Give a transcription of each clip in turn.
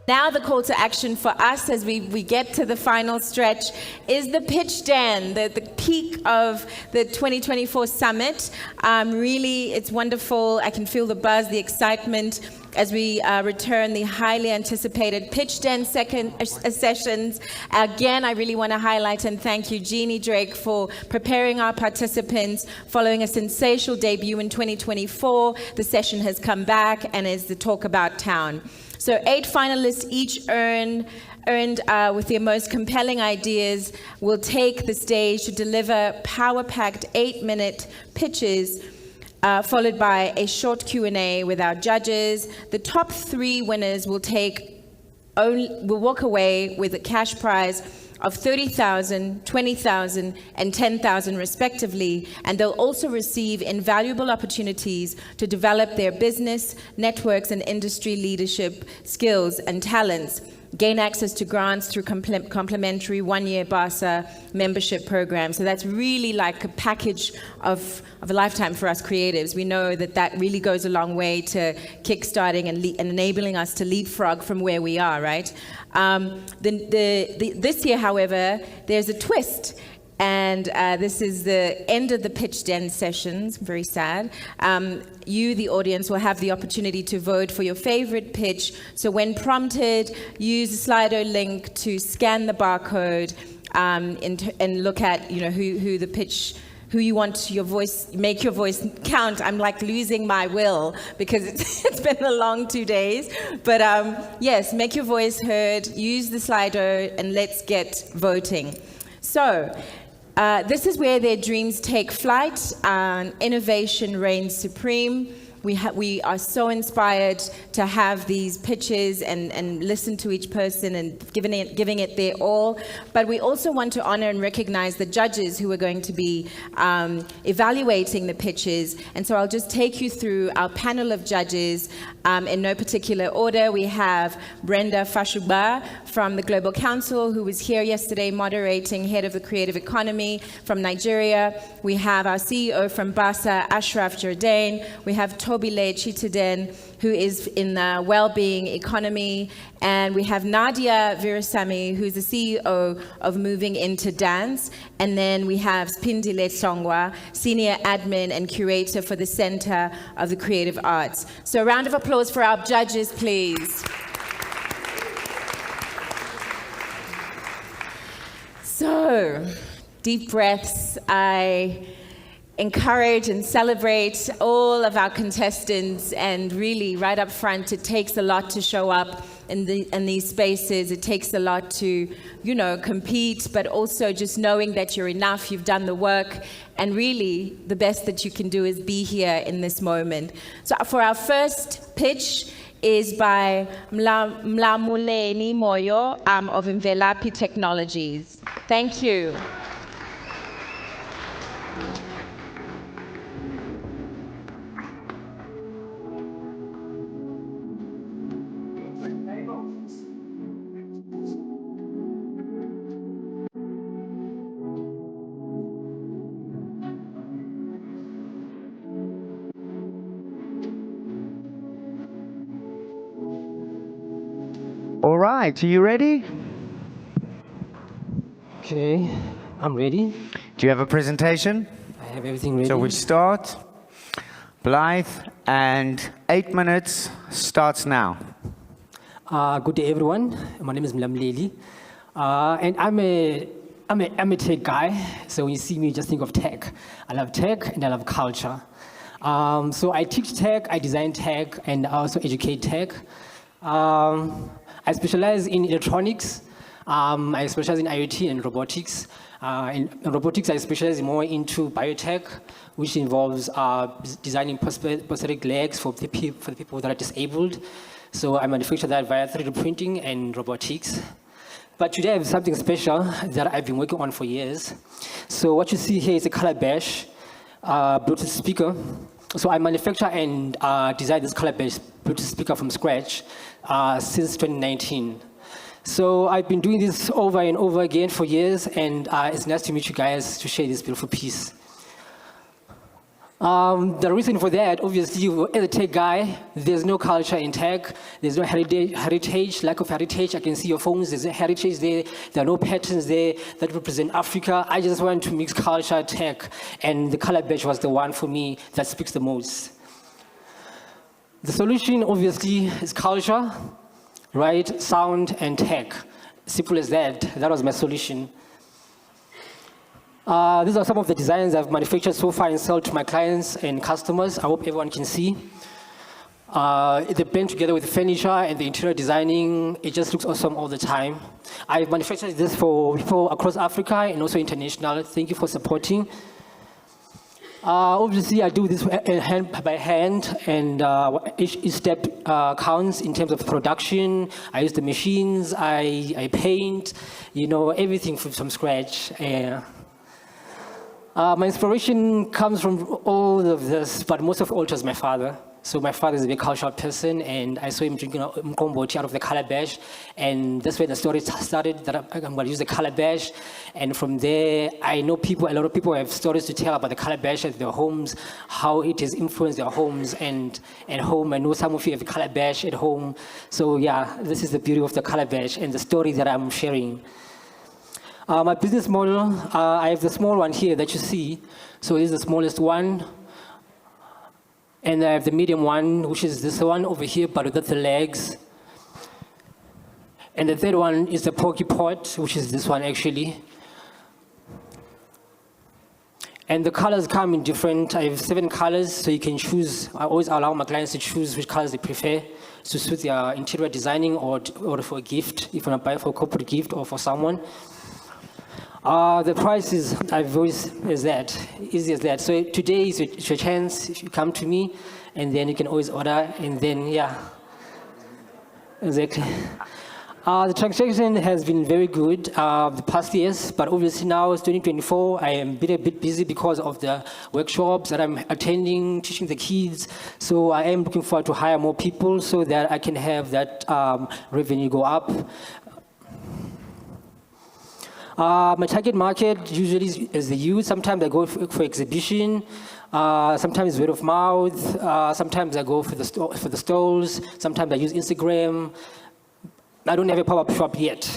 Now the call to action for us as we get to the final stretch is the Pitch Den, the peak of the 2024 summit. Really, it's wonderful. I can feel the buzz, the excitement as we return the highly anticipated Pitch Den sessions. Again, I really want to highlight and thank you, Jeannie Drake, for preparing our participants. Following a sensational debut in 2024, the session has come back and is the Talk About Town. So 8 finalists each earned with their most compelling ideas will take the stage to deliver power-packed 8-minute pitches, followed by a short Q&A with our judges. The top 3 winners will walk away with a cash prize of 30,000, 20,000, and 10,000 respectively, and they'll also receive invaluable opportunities to develop their business, networks, and industry leadership skills and talents, gain access to grants through complimentary 1-year BASA membership program. So that's really like a package of a lifetime for us creatives. We know that really goes a long way to kickstarting and enabling us to leapfrog from where we are, right? This year, however, there's a twist. And this is the end of the Pitch Den sessions, very sad. You, the audience, will have the opportunity to vote for your favorite pitch. So when prompted, use the Slido link to scan the barcode and look at who you want your voice, make your voice count. I'm like losing my will because it's been a long 2 days. But yes, make your voice heard, use the Slido, and let's get voting. So, this is where their dreams take flight and innovation reigns supreme. We are so inspired to have these pitches and listen to each person and giving it their all. But we also want to honor and recognize the judges who are going to be evaluating the pitches. And so I'll just take you through our panel of judges in no particular order. We have Brenda Fashuba from the Global Council, who was here yesterday moderating, head of the creative economy from Nigeria. We have our CEO from BASA, Ashraf Jordan. We have Tobile Chitiden, who is in the well-being economy. And we have Nadia Virasamy, who's the CEO of Moving Into Dance. And then we have Spindile Songwa, senior admin and curator for the Center of the Creative Arts. So a round of applause for our judges, please. So, deep breaths. I encourage and celebrate all of our contestants, and really right up front, it takes a lot to show up in these spaces. It takes a lot to, compete, but also just knowing that you're enough, you've done the work, and really the best that you can do is be here in this moment. So for our first pitch is by Mlamuleni Moyo of Imvelapi Technologies. Thank you. All right, are you ready? Okay, I'm ready. Do you have a presentation? I have everything ready. So we start. Blythe, and 8 minutes starts now. Good day, everyone. My name is Mlamuleli, and I'm a tech guy. So when you see me, just think of tech. I love tech and I love culture. So I teach tech, I design tech, and I also educate tech. I specialize in electronics. I specialize in IoT and robotics. In robotics, I specialize more into biotech, which involves designing prosthetic legs for the people that are disabled. So I manufacture that via 3D printing and robotics. But today I have something special that I've been working on for years. So what you see here is a Calabash Bluetooth speaker. So I manufacture and design this Calabash Bluetooth speaker from scratch since 2019. So I've been doing this over and over again for years, and it's nice to meet you guys to share this beautiful piece. The reason for that, obviously, as a tech guy, there's no culture in tech. There's no heritage, lack of heritage. I can see your phones, there's no heritage there. There are no patterns there that represent Africa. I just want to mix culture, tech, and the color badge was the one for me that speaks the most. The solution, obviously, is culture, right? Sound and tech. Simple as that. That was my solution. These are some of the designs I've manufactured so far and sold to my clients and customers. I hope everyone can see. They blend together with the furniture and the interior designing. It just looks awesome all the time. I've manufactured this for people across Africa and also international. Thank you for supporting. Obviously, I do this hand by hand, and each step counts in terms of production. I use the machines, I paint, everything from scratch. My inspiration comes from all of this, but most of all it was my father. So my father is a very cultural person, and I saw him drinking mkomboti out of the calabash, and that's where the story started, that I'm going to use the calabash. And from there, I know a lot of people have stories to tell about the calabash at their homes, how it has influenced their homes and at home. I know some of you have a calabash at home. So yeah, this is the beauty of the calabash and the story that I'm sharing. My business model, I have the small one here that you see. So this is the smallest one. And I have the medium one, which is this one over here, but without the legs. And the third one is the porky pot, which is this one actually. And the colors come in different, I have 7 colors, so you can choose. I always allow my clients to choose which colors they prefer to suit their interior designing or for a gift, if you want to buy for a corporate gift or for someone. The price is, easy as that. So today is your chance. If you come to me, and then you can always order, and then, yeah. Exactly. The transaction has been very good the past years, but obviously now it's 2024. I am a bit busy because of the workshops that I'm attending, teaching the kids. So I am looking forward to hire more people so that I can have that revenue go up. My target market usually is the youth. Sometimes I go for exhibition. Sometimes word of mouth. Sometimes I go for the stalls. Sometimes I use Instagram. I don't have a pop-up shop yet.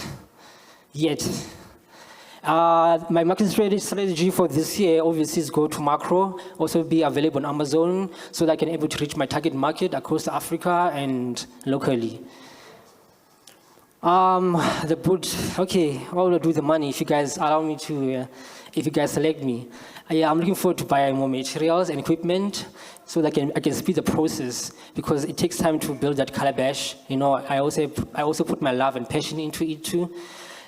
My marketing strategy for this year obviously is go to macro, also be available on Amazon so that I can able to reach my target market across Africa and locally. The boot, okay, what will I do with the money if you guys allow me to, if you guys select me? I'm looking forward to buying more materials and equipment so that I can speed the process because it takes time to build that calabash. I also put my love and passion into it too.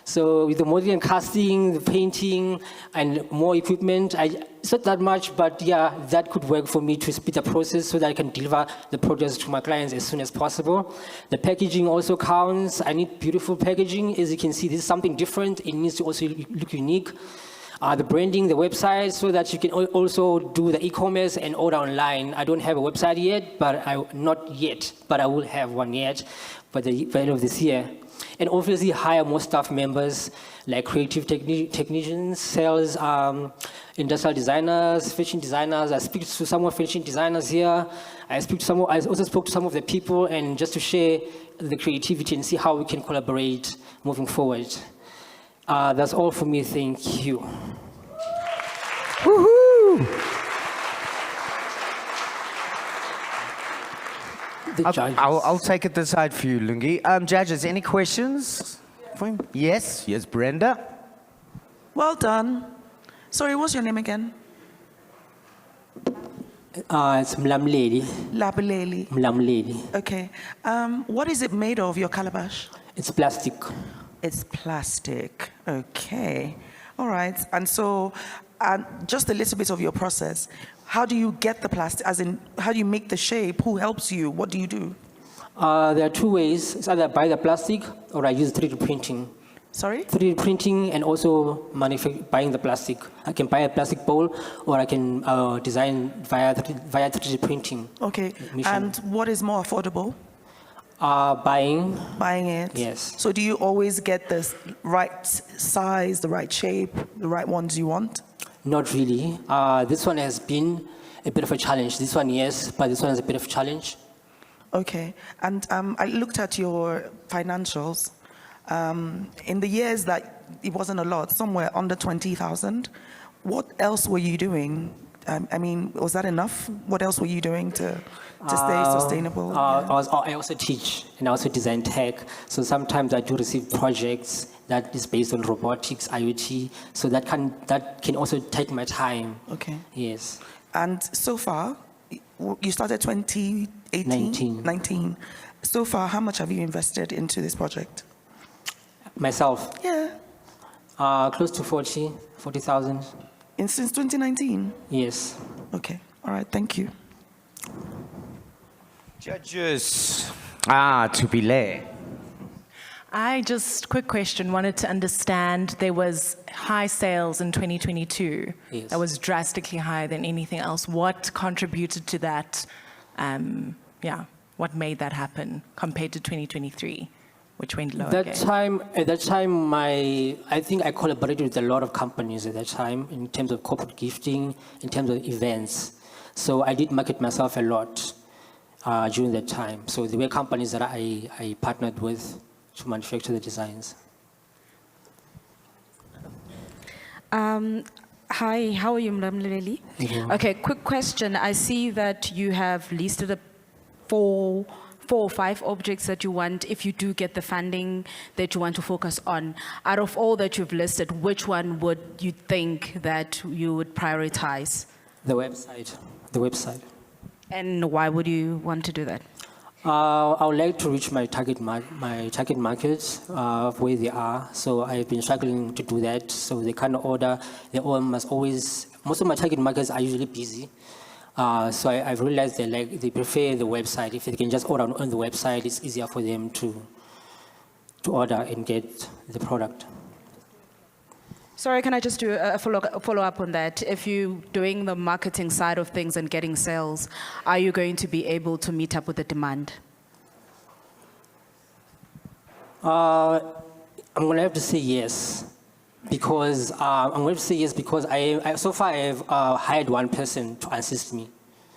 So with the modeling and casting, the painting, and more equipment, it's not that much, but yeah, that could work for me to speed the process so that I can deliver the products to my clients as soon as possible. The packaging also counts. I need beautiful packaging. As you can see, this is something different. It needs to also look unique. The branding, the website, so that you can also do the e-commerce and order online. I don't have a website yet, not yet, but I will have one yet by the end of this year. And obviously hire more staff members like creative technicians, sales, industrial designers, fashion designers. I speak to some of fashion designers here. I also spoke to some of the people and just to share the creativity and see how we can collaborate moving forward. That's all for me. Thank you. Woohoo! I'll take it this side for you, Lungi. Judges, any questions for him? Yes, Brenda. Well done. Sorry, what's your name again? It's Mlamleli. Labuleli. Mlamleli. Okay. What is it made of, your calabash? It's plastic. It's plastic. Okay. All right. And so, just a little bit of your process. How do you get the plastic? As in, how do you make the shape? Who helps you? What do you do? There are 2 ways. It's either buy the plastic or I use 3D printing. Sorry? 3D printing and also buying the plastic. I can buy a plastic bowl or I can design via 3D printing. Okay. And what is more affordable? Buying. Buying it? Yes. So do you always get the right size, the right shape, the right ones you want? Not really. This one has been a bit of a challenge. This one, yes, but this one is a bit of a challenge. Okay. And I looked at your financials. In the years that it wasn't a lot, somewhere under 20,000, what else were you doing? I mean, was that enough? What else were you doing to stay sustainable? I also teach and I also design tech. So sometimes I do receive projects that is based on robotics, IoT. So that can also take my time. Okay. Yes. And so far, you started 2018? 19. So far, how much have you invested into this project? Myself? Yeah. Close to 40,000. Since 2019? Yes. Okay. All right. Thank you. Judges. Tupile. Quick question, wanted to understand there was high sales in 2022. Yes. That was drastically higher than anything else. What contributed to that? What made that happen compared to 2023, which went lower At that time, I think I collaborated with a lot of companies at that time in terms of corporate gifting, in terms of events. So I did market myself a lot during that time. So there were companies that I partnered with to manufacture the designs. Hi, how are you, Mlamleli? Okay, quick question. I see that you have listed four or five objects that you want, if you do get the funding, that you want to focus on. Out of all that you've listed, which one would you think that you would prioritize? The website. And why would you want to do that? I would like to reach my target markets where they are. So I've been struggling to do that. So they can't order. Most of my target markets are usually busy. So I've realized they prefer the website. If they can just order on the website, it's easier for them to order and get the product. Sorry, can I just do a follow-up on that? If you're doing the marketing side of things and getting sales, are you going to be able to meet up with the demand? I'm going to have to say yes. Because so far I've hired one person to assist me.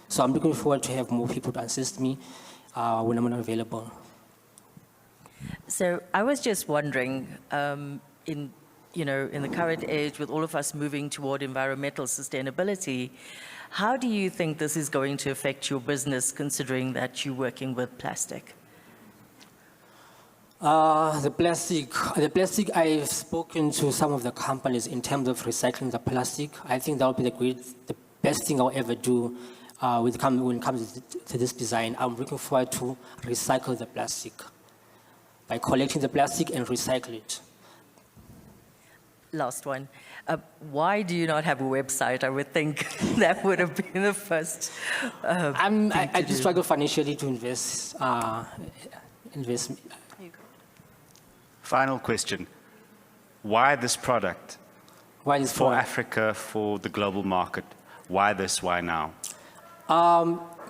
So I'm looking forward to have more people to assist me when I'm not available. So I was just wondering, in the current age, with all of us moving toward environmental sustainability, how do you think this is going to affect your business, considering that you're working with plastic? The plastic, I've spoken to some of the companies in terms of recycling the plastic. I think that would be the best thing I'll ever do when it comes to this design. I'm looking forward to recycle the plastic by collecting the plastic and recycle it. Last one. Why do you not have a website? I would think that would have been the first I just struggle financially to invest. Final question. Why this product? Why this for product? Africa, for the global market? Why this? Why now?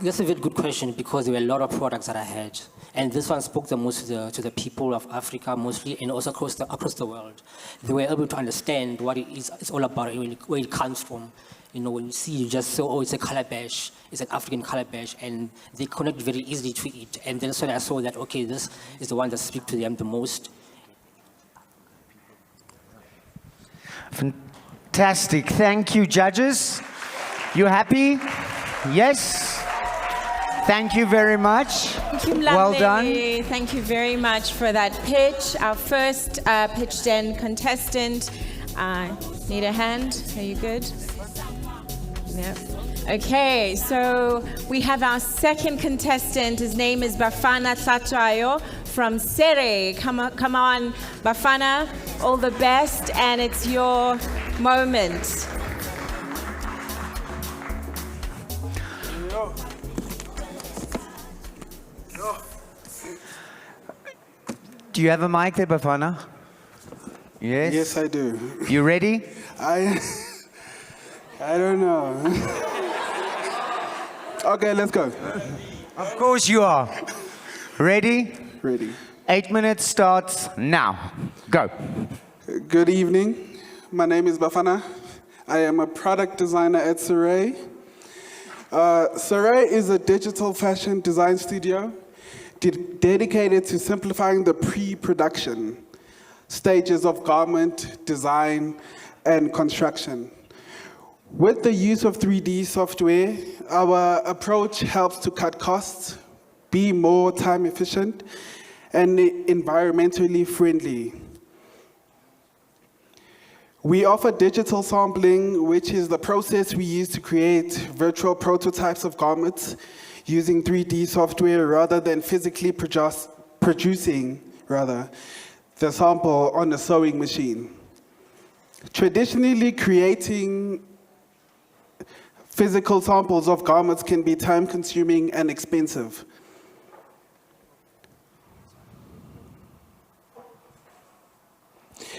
That's a very good question, because there were a lot of products that I had. And this one spoke the most to the people of Africa mostly, and also across the world. They were able to understand what it's all about, where it comes from. When you see, you just say, oh, it's a calabash, it's an African calabash, and they connect very easily to it. And then so I saw that, okay, this is the one that speaks to them the most. Fantastic. Thank you, judges. You happy? Yes? Thank you very much. Thank you, Well Mlamleli. done. Thank you very much for that pitch. Our first Pitch Den contestant. Need a hand? Are you good? Yeah. Okay, so we have our second contestant. His name is Bafana Tlatwayo from Sere. Come on, Bafana. All the best, and it's your moment. Do you have a mic there, Bafana? Yes? Yes, I do. You ready? I don't know. Okay, let's go. Of course you are. Ready? Ready. 8 minutes starts now. Go. Good evening. My name is Bafana. I am a product designer at Saray. SoCreative is a digital fashion design studio dedicated to simplifying the pre-production stages of garment design and construction. With the use of 3D software, our approach helps to cut costs, be more time efficient, and environmentally friendly. We offer digital sampling, which is the process we use to create virtual prototypes of garments using 3D software rather than physically producing the sample on a sewing machine. Traditionally, creating physical samples of garments can be time-consuming and expensive.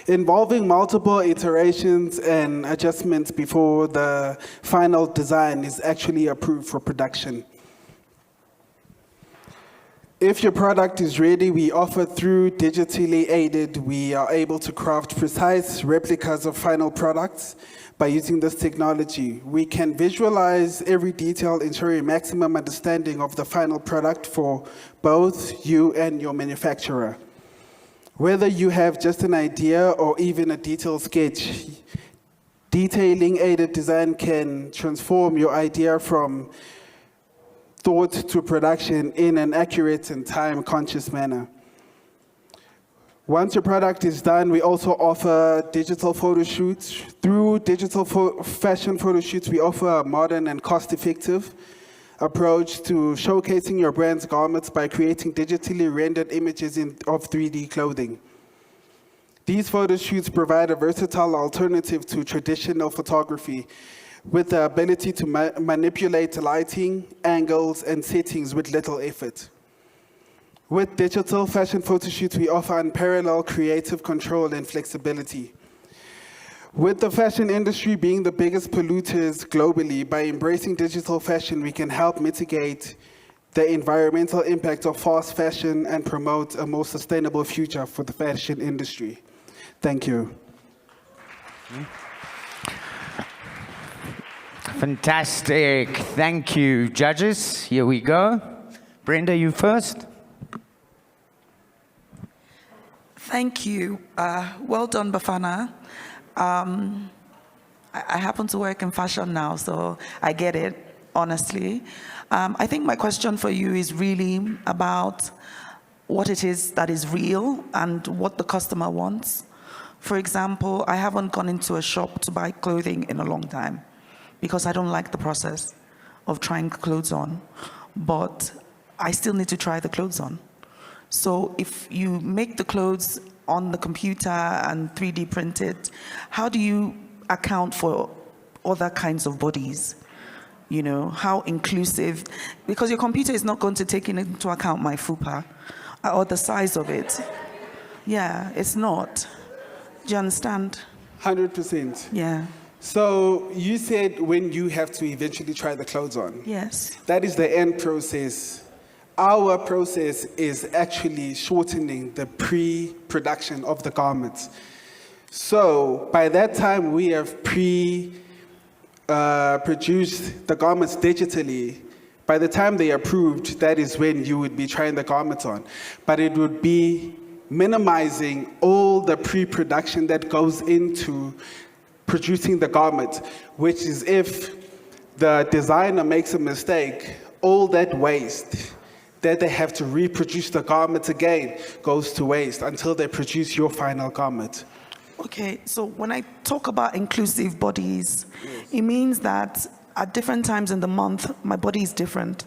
Involving multiple iterations and adjustments before the final design is actually approved for production. If your product is ready, we offer through digitally aided, we are able to craft precise replicas of final products by using this technology. We can visualize every detail, ensuring maximum understanding of the final product for both you and your manufacturer. Whether you have just an idea or even a detailed sketch, detailing aided design can transform your idea from thought to production in an accurate and time-conscious manner. Once your product is done, we also offer digital photo shoots. Through digital fashion photo shoots, we offer a modern and cost-effective approach to showcasing your brand's garments by creating digitally rendered images of 3D clothing. These photo shoots provide a versatile alternative to traditional photography with the ability to manipulate lighting, angles, and settings with little effort. With digital fashion photo shoots, we offer unparalleled creative control and flexibility. With the fashion industry being the biggest polluters globally, by embracing digital fashion, we can help mitigate the environmental impact of fast fashion and promote a more sustainable future for the fashion industry. Thank you. Fantastic. Thank you, judges. Here we go. Brenda, you first. Thank you. Well done, Bafana. I happen to work in fashion now, so I get it, honestly. I think my question for you is really about what it is that is real and what the customer wants. For example, I haven't gone into a shop to buy clothing in a long time because I don't like the process of trying clothes on, but I still need to try the clothes on. So if you make the clothes on the computer and 3D print it, how do you account for other kinds of bodies? You know, how inclusive, because your computer is not going to take into account my fupa or the size of it. Yeah, it's not. Do you understand? 100%. Yeah. So you said when you have to eventually try the clothes on. Yes. That is the end process. Our process is actually shortening the pre-production of the garments. So by that time, we have produced the garments digitally. By the time they approved, that is when you would be trying the garments on. But it would be minimizing all the pre-production that goes into producing the garment, which is if the designer makes a mistake, all that waste that they have to reproduce the garment again goes to waste until they produce your final garment. Okay, so when I talk about inclusive bodies, it means that at different times in the month, my body is different.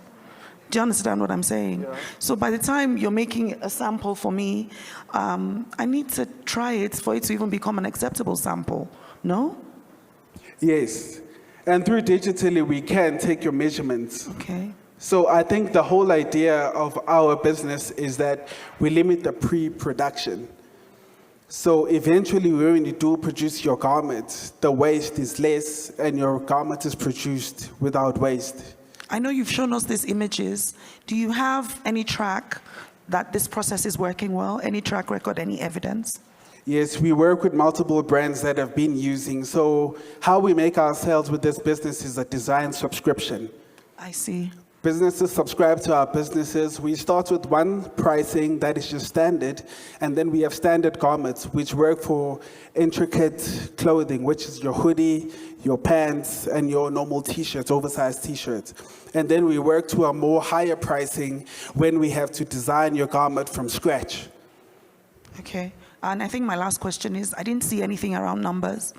Do you understand what I'm saying? Yeah. So by the time you're making a sample for me, I need to try it for it to even become an acceptable sample, no? Yes, and through digitally, we can take your measurements. Okay. So I think the whole idea of our business is that we limit the pre-production. So eventually, when you do produce your garment, the waste is less and your garment is produced without waste. I know you've shown us these images. Do you have any track that this process is working well? Any track record, any evidence? Yes, we work with multiple brands that have been using. So how we make ourselves with this business is a design subscription. I see. Businesses subscribe to our businesses. We start with one pricing that is just standard, and then we have standard garments which work for intricate clothing, which is your hoodie, your pants, and your normal t-shirts, oversized t-shirts. And then we work to a more higher pricing when we have to design your garment from scratch. Okay. And I think my last question is, I didn't see anything around numbers.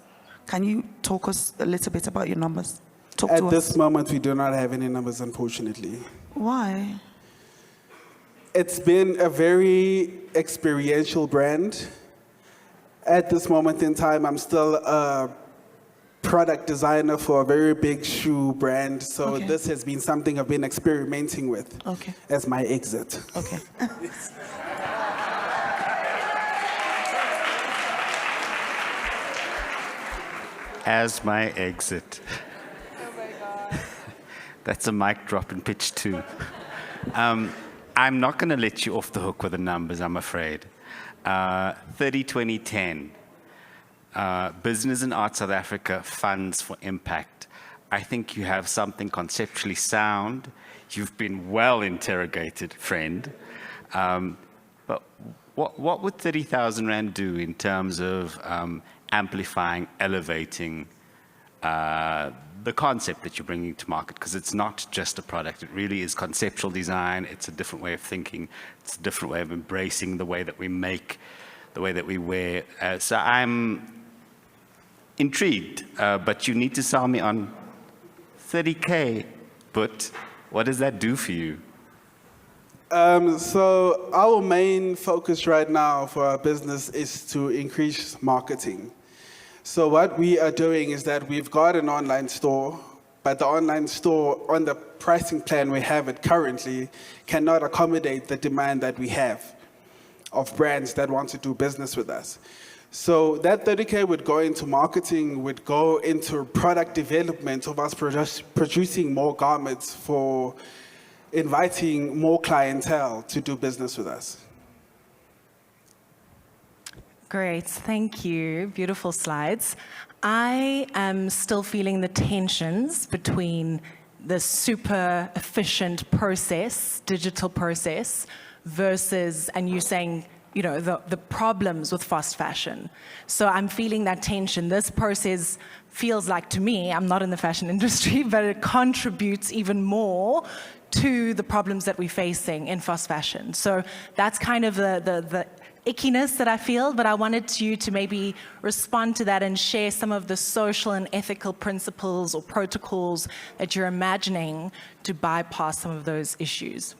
Can you talk us a little bit about your numbers? Talk to At us. this moment, we do not have any numbers, unfortunately. Why? It's been a very experiential brand. At this moment in time, I'm still a product designer for a very big shoe brand, so Okay. this has been something I've been experimenting with Okay. as my exit. Okay. As my exit. That's a mic drop in pitch 2. I'm not going to let you off the hook with the numbers, I'm afraid. 30-20-10. Business and Art South Africa funds for impact. I think you have something conceptually sound. You've been well interrogated, friend. But what would 30,000 Rand do in terms of amplifying, elevating the concept that you're bringing to market? Because it's not just a product. It really is conceptual design. It's a different way of thinking. It's a different way of embracing the way that we make, the way that we wear. So I'm intrigued, but you need to sell me on 30K. But what does that do for you? So our main focus right now for our business is to increase marketing. So what we are doing is that we've got an online store, but the online store, on the pricing plan we have it currently, cannot accommodate the demand that we have of brands that want to do business with us. So that 30K would go into marketing, would go into product development of us producing more garments for inviting more clientele to do business with us. Great, thank you. Beautiful slides. I am still feeling the tensions between the super efficient process, digital process, versus, and you saying, you know, the problems with fast fashion. So I'm feeling that tension. This process feels like, to me, I'm not in the fashion industry, but it contributes even more to the problems that we're facing in fast fashion. So that's kind of the ickiness that I feel, but I wanted you to maybe respond to that and share some of the social and ethical principles or protocols that you're imagining to bypass some of those issues.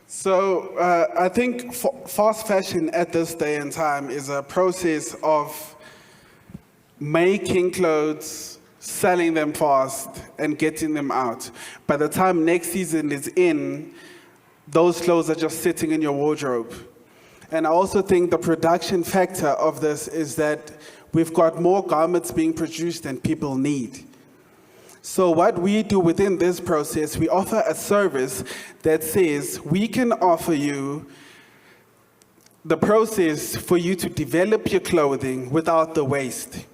So I think fast fashion at this day and time is a process of making clothes, selling them fast, and getting them out. By the time next season is in, those clothes are just sitting in your wardrobe. And I also think the production factor of this is that we've got more garments being produced than people need. So what we do within this process, we offer a service that says we can offer you the process for you to develop your clothing without the waste.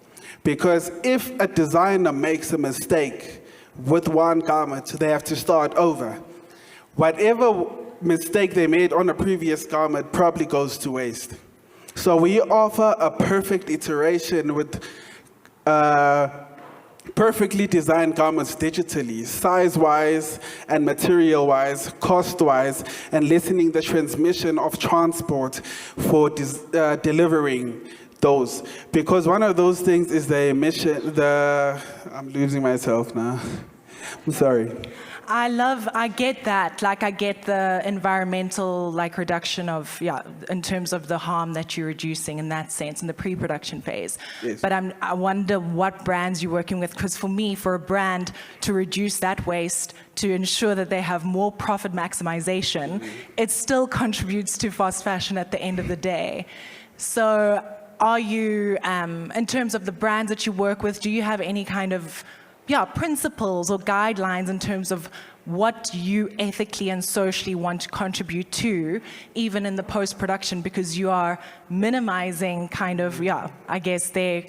Because if a designer makes a mistake with one garment, they have to start over. Whatever mistake they made on a previous garment probably goes to waste. So we offer a perfect iteration with perfectly designed garments digitally, size-wise and material-wise, cost-wise, and lessening the transmission of transport for delivering those. Because one of those things is the emission, I'm losing myself now. I'm sorry. I get that. Like, I get the environmental, like, reduction of, in terms of the harm that you're reducing in that sense, in the pre-production phase. Yes. But I wonder what brands you're working with, because for me, for a brand to reduce that waste, to ensure that they have more profit maximization, it still contributes to fast fashion at the end of the day. So are you, in terms of the brands that you work with, do you have any kind of principles or guidelines in terms of what you ethically and socially want to contribute to, even in the post-production, because you are minimizing kind of, I guess, their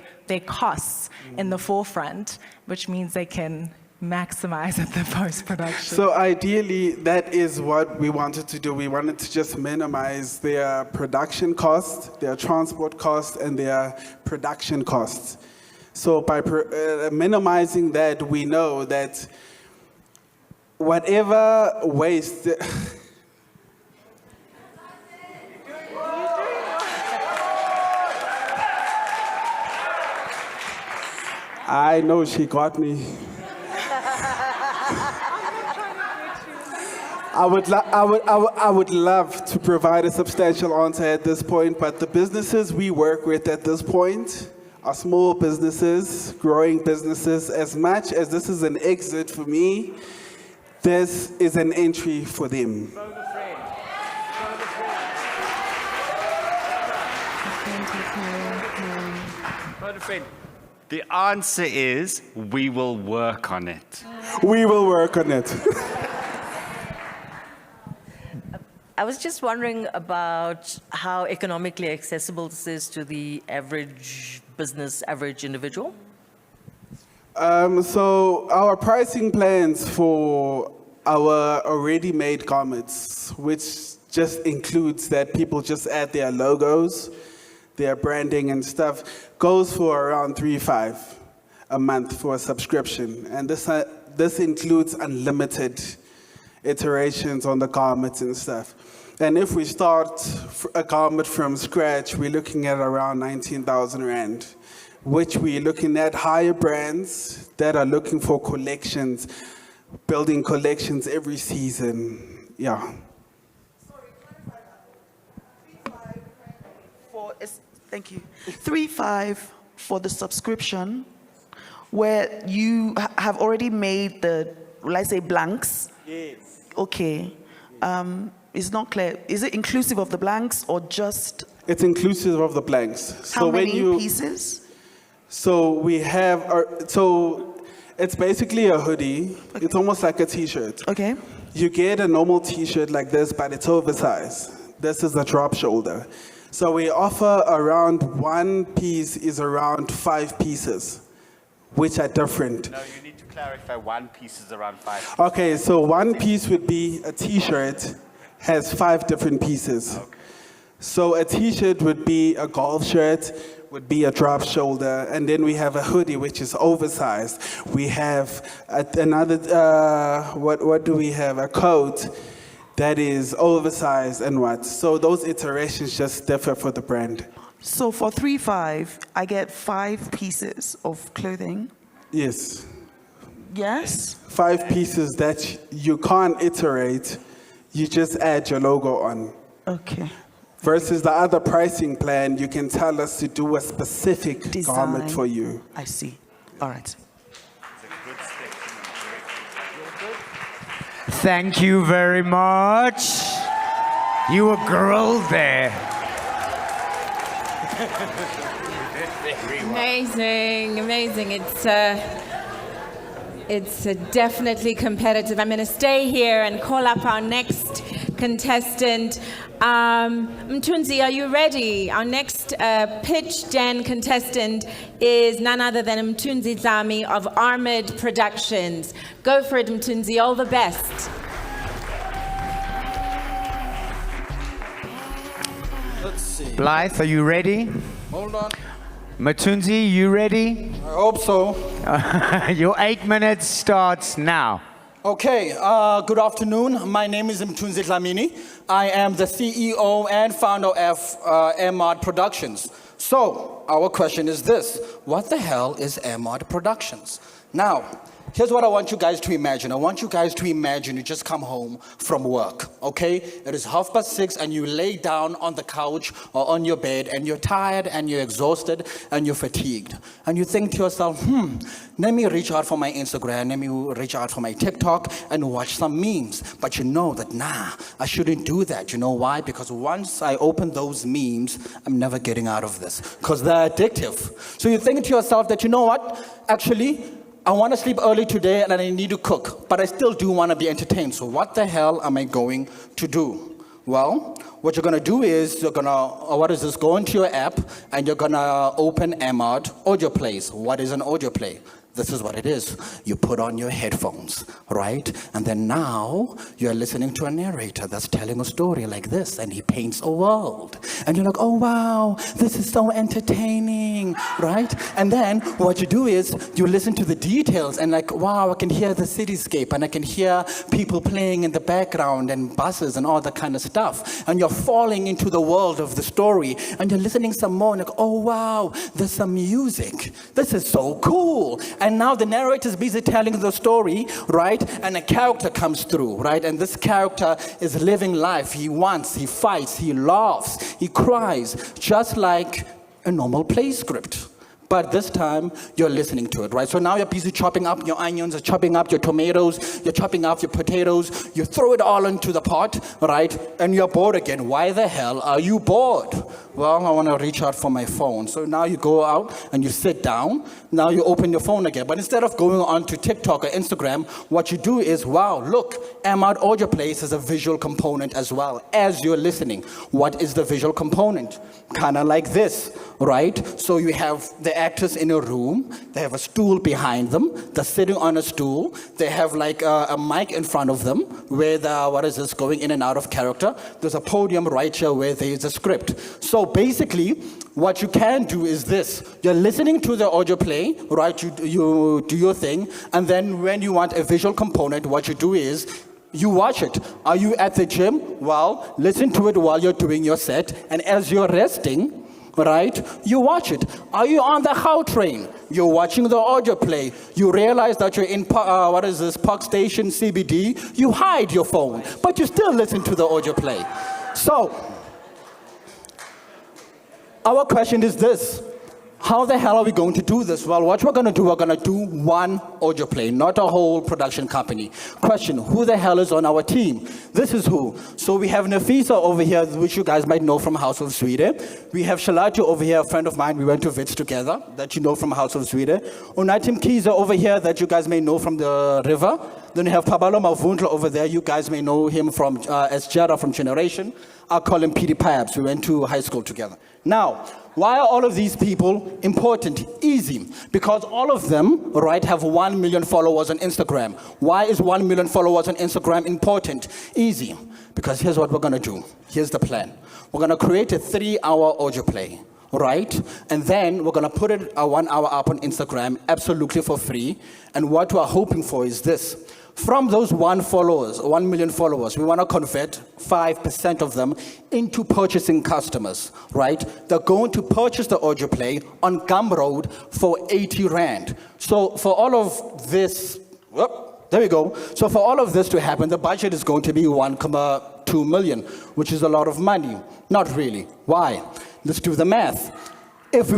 costs in the forefront, which means they can maximize at the post-production? So ideally, that is what we wanted to do. We wanted to just minimize their production costs, their transport costs, and their production costs. So by minimizing that, we know that whatever waste... I know she got me. I would love to provide a substantial answer at this point, but the businesses we work with at this point are small businesses, growing businesses. As much as this is an exit for me, this is an entry for them. The answer is, we will work on it. We will work on it. I was just wondering about how economically accessible this is to the average business, average individual. So our pricing plans for our already made garments, which just includes that people just add their logos, their branding and stuff, goes for around $3,500 a month for a subscription. And this includes unlimited iterations on the garments and stuff. And if we start a garment from scratch, we're looking at around 19,000 Rand, which we're looking at higher brands that are looking for collections, building collections every season. Yeah. Thank you. 3,500 for the subscription, where you have already made the, let's say, blanks. Yes. Okay. It's not clear. Is it inclusive of the blanks or just? It's inclusive of the blanks. How many pieces? So we have, so it's basically a hoodie. Okay. It's almost like a t-shirt. Okay. You get a normal t-shirt like this, but it's oversized. This is a drop shoulder. So we offer around one piece is around 5 pieces, which are different. No, you need to clarify, one piece is around 5. Okay, so one piece would be a t-shirt, has 5 different pieces. Okay. So a t-shirt would be a golf shirt, would be a drop shoulder, and then we have a hoodie, which is oversized. We have another, what do we have? A coat that is oversized and what. So those iterations just differ for the brand. So for 3,500, I get 5 pieces of clothing. Yes. Yes? 5 pieces that you can't iterate, you just add your logo on. Okay. Versus the other pricing plan, you can tell us to do a specific Design. garment for you. I see. All right. Thank you very much. You were grilled there. Amazing, amazing. It's definitely competitive. I'm going to stay here and call up our next contestant. Mthunzi, are you ready? Our next Pitch Den contestant is none other than Mthunzi Zami of Armored Productions. Go for it, Mthunzi. All the best. Let's see. Blythe, are you ready? Hold on. Mthunzi, you ready? I hope so. Your 8 minutes starts now. Okay, good afternoon. My name is Mthunzi Dlamini. I am the CEO and founder of Armored Productions. So, our question is this: what the hell is Armored Productions? Now, here's what I want you guys to imagine. I want you guys to imagine you just come home from work, okay? It is 6:30 and you lay down on the couch or on your bed and you're tired and you're exhausted and you're fatigued. And you think to yourself, let me reach out for my Instagram, let me reach out for my TikTok and watch some memes. But you know that, nah, I shouldn't do that. You know why? Because once I open those memes, I'm never getting out of this because they're addictive. So you think to yourself that, you know what? Actually, I want to sleep early today and I need to cook, but I still do want to be entertained. So what the hell am I going to do? Well, what you're going to do is go into your app and you're going to open Armored Audio Plays. What is an audio play? This is what it is. You put on your headphones, right? And then now you're listening to a narrator that's telling a story like this, and he paints a world. And you're like, oh, wow, this is so entertaining, right? And then what you do is you listen to the details and like, wow, I can hear the cityscape and I can hear people playing in the background and buses and all that kind of stuff. And you're falling into the world of the story and you're listening some more and like, oh, wow, there's some music. This is so cool. And now the narrator is busy telling the story, right? And a character comes through, right? And this character is living life. He wants, he fights, he laughs, he cries, just like a normal play script. But this time, you're listening to it, right? So now you're busy chopping up your onions, you're chopping up your tomatoes, you're chopping up your potatoes, you throw it all into the pot, right? And you're bored again. Why the hell are you bored? Well, I want to reach out for my phone. So now you go out and you sit down. Now you open your phone again. But instead of going on to TikTok or Instagram, what you do is, wow, look, Ahmad Audio Plays is a visual component as well as you're listening. What is the visual component? Kind of like this, right? So you have the actors in a room. They have a stool behind them. They're sitting on a stool. They have like a mic in front of them where going in and out of character. There's a podium right here where there is a script. So basically, what you can do is this. You're listening to the audio play, right? You do your thing. And then when you want a visual component, what you do is you watch it. Are you at the gym? Well, listen to it while you're doing your set. And as you're resting, right, you watch it. Are you on the how train? You're watching the audio play. You realize that you're in, Park Station CBD. You hide your phone, but you still listen to the audio play. So, our question is this. How the hell are we going to do this? Well, what we're going to do one audio play, not a whole production company. Question, who the hell is on our team? This is who. So we have Nafisa over here, which you guys might know from House of Sweden. We have Shalati over here, a friend of mine. We went to Wits together, that you know from House of Sweden. Unatim Kiza over here, that you guys may know from the river. Then you have Pabalo Mavundla over there. You guys may know him from as Jara from Generation. I call him Petey Pabs. We went to high school together. Now, why are all of these people important? Easy. Because all of them, right, have 1 million followers on Instagram. Why is 1 million followers on Instagram important? Easy. Because here's what we're going to do. Here's the plan. We're going to create a 3-hour audio play, right? And then we're going to put it a 1 hour up on Instagram, absolutely for free. And what we're hoping for is this. From those 1 million followers, we want to convert 5% of them into purchasing customers, right? They're going to purchase the audio play on Gumroad for 80 Rand. So for all of this, there we go. So for all of this to happen, the budget is going to be 1.2 million, which is a lot of money. Not really. Why? Let's do the math. If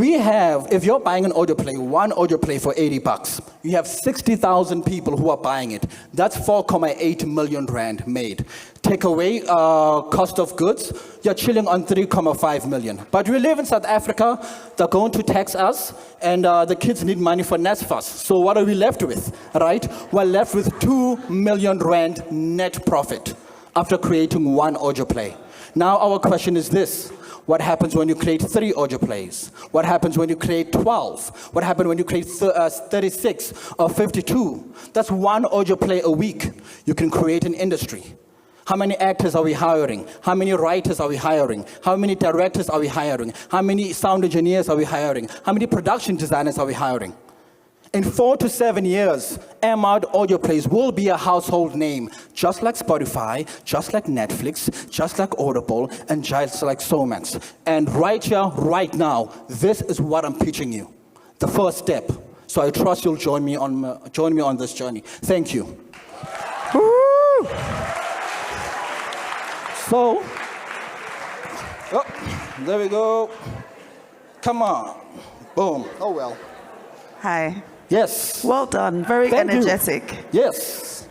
you're buying an audio play, one audio play for $80, you have 60,000 people who are buying it. That's 4.8 million Rand made. Take away cost of goods, you're chilling on 3.5 million. But we live in South Africa, they're going to tax us, and the kids need money for NSFAS. So what are we left with, right? We're left with 2 million Rand net profit after creating one audio play. Now our question is this. What happens when you create 3 audio plays? What happens when you create 12? What happens when you create 36 or 52? That's 1 audio play a week. You can create an industry. How many actors are we hiring? How many writers are we hiring? How many directors are we hiring? How many sound engineers are we hiring? How many production designers are we hiring? In 4 to 7 years, Ahmad Audio Plays will be a household name, just like Spotify, just like Netflix, just like Audible, and just like Somax. And right here, right now, this is what I'm pitching you. The first step. So I trust you'll join me on this journey. Thank you. Woo! So, there we go. Come on. Boom. Oh, well. Hi. Yes. Well done. Very energetic. Yes.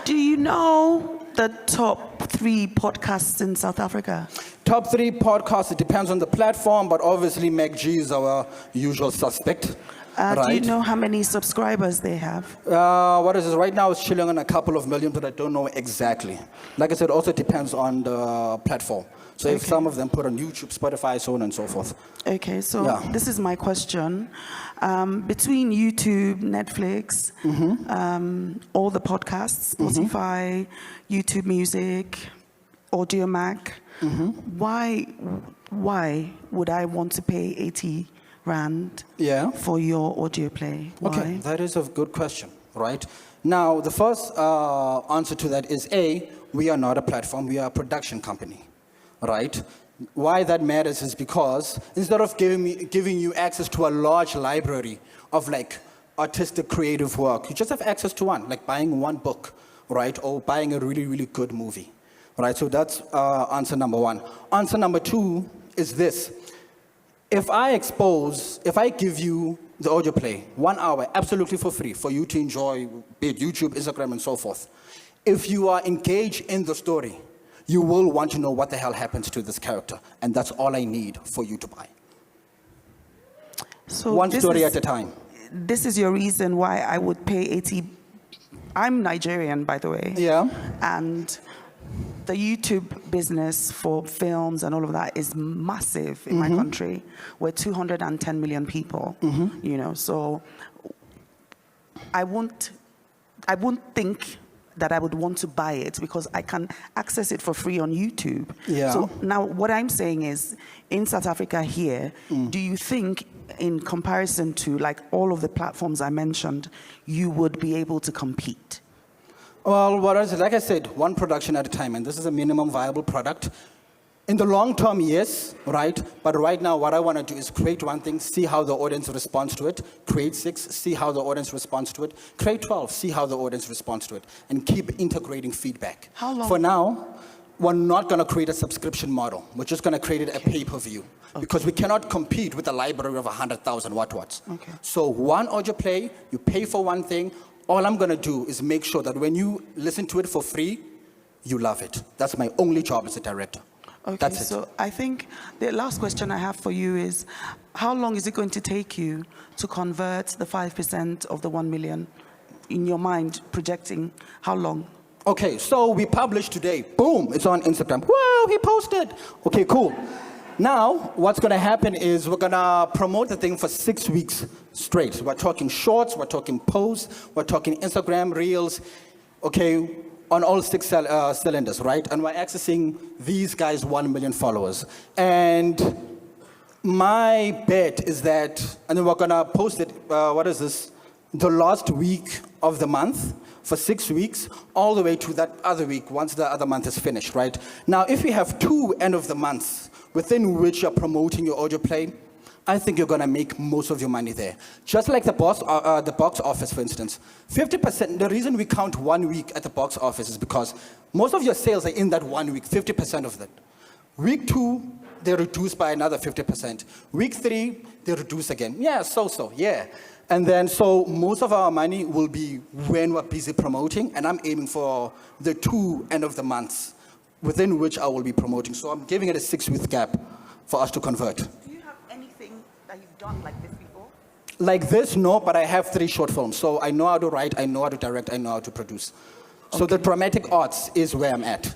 Do you know the top 3 podcasts in South Africa? Top 3 podcasts, it depends on the platform, but obviously Meg G is our usual suspect. right? Do you know how many subscribers they have? What is this? Right now it's chilling on a couple of million, but I don't know exactly. Like I said, also depends on the platform. So if some of them put on YouTube, Spotify, so on and so forth. Okay, so Yeah. this is my question. Between YouTube, Netflix, all the podcasts, Spotify, YouTube Music, AudioMac, why would I want to pay 80 Rand for your audio play? Why? Okay, that is a good question, right? Now, the first answer to that is we are not a platform, we are a production company, right? Why that matters is because instead of giving you access to a large library of like artistic creative work, you just have access to one, like buying one book, right? Or buying a really, really good movie, right? So that's answer number one. Answer number two is this. If I give you the audio play, 1 hour, absolutely for free, for you to enjoy, be it YouTube, Instagram, and so forth, if you are engaged in the story, you will want to know what the hell happens to this character. And that's all I need for you to buy. So one story at a time. This is your reason why I would pay 80. I'm Nigerian, by the way. Yeah. And the YouTube business for films and all of that is massive in my country. We're 210 million people, you know, so I won't think that I would want to buy it because I can access it for free on YouTube. Yeah. So now what I'm saying is, in South Africa here, do you think in comparison to like all of the platforms I mentioned, you would be able to compete? Well, like I said, one production at a time, and this is a minimum viable product. In the long term, yes, right? But right now, what I want to do is create one thing, see how the audience responds to it, create 6, see how the audience responds to it, create 12, see how the audience responds to it, and keep integrating feedback. How long? For now, we're not going to create a subscription model. We're just going to create a pay-per-view. Because we cannot compete with a library of 100,000 what-whats. Okay. So one audio play, you pay for one thing. All I'm going to do is make sure that when you listen to it for free, you love it. That's my only job as a director. Okay, That's it. so I think the last question I have for you is, how long is it going to take you to convert the 5% of the 1 million in your mind, projecting how long? Okay, so we published today. Boom, it's on Instagram. Wow, he posted. Okay, cool. Now, what's going to happen is we're going to promote the thing for 6 weeks straight. We're talking shorts, we're talking posts, we're talking Instagram reels, okay, on all 6 cylinders, right? And we're accessing these guys' 1 million followers. And my bet is that, and then we're going to post it, the last week of the month for 6 weeks, all the way to that other week once the other month is finished, right? Now, if we have 2 end of the months within which you're promoting your audio play, I think you're going to make most of your money there. Just like the box office, for instance. 50%, the reason we count 1 week at the box office is because most of your sales are in that 1 week, 50% of that. Week 2, they reduce by another 50%. Week 3, they reduce again. Yeah, yeah. And then, so most of our money will be when we're busy promoting, and I'm aiming for the 2 end of the months within which I will be promoting. So I'm giving it a 6-week gap for us to convert. Do you have anything that you've done like this before? Like this, no, but I have 3 short films. So I know how to write, I know how to direct, I know how to produce. So the dramatic arts is where I'm at.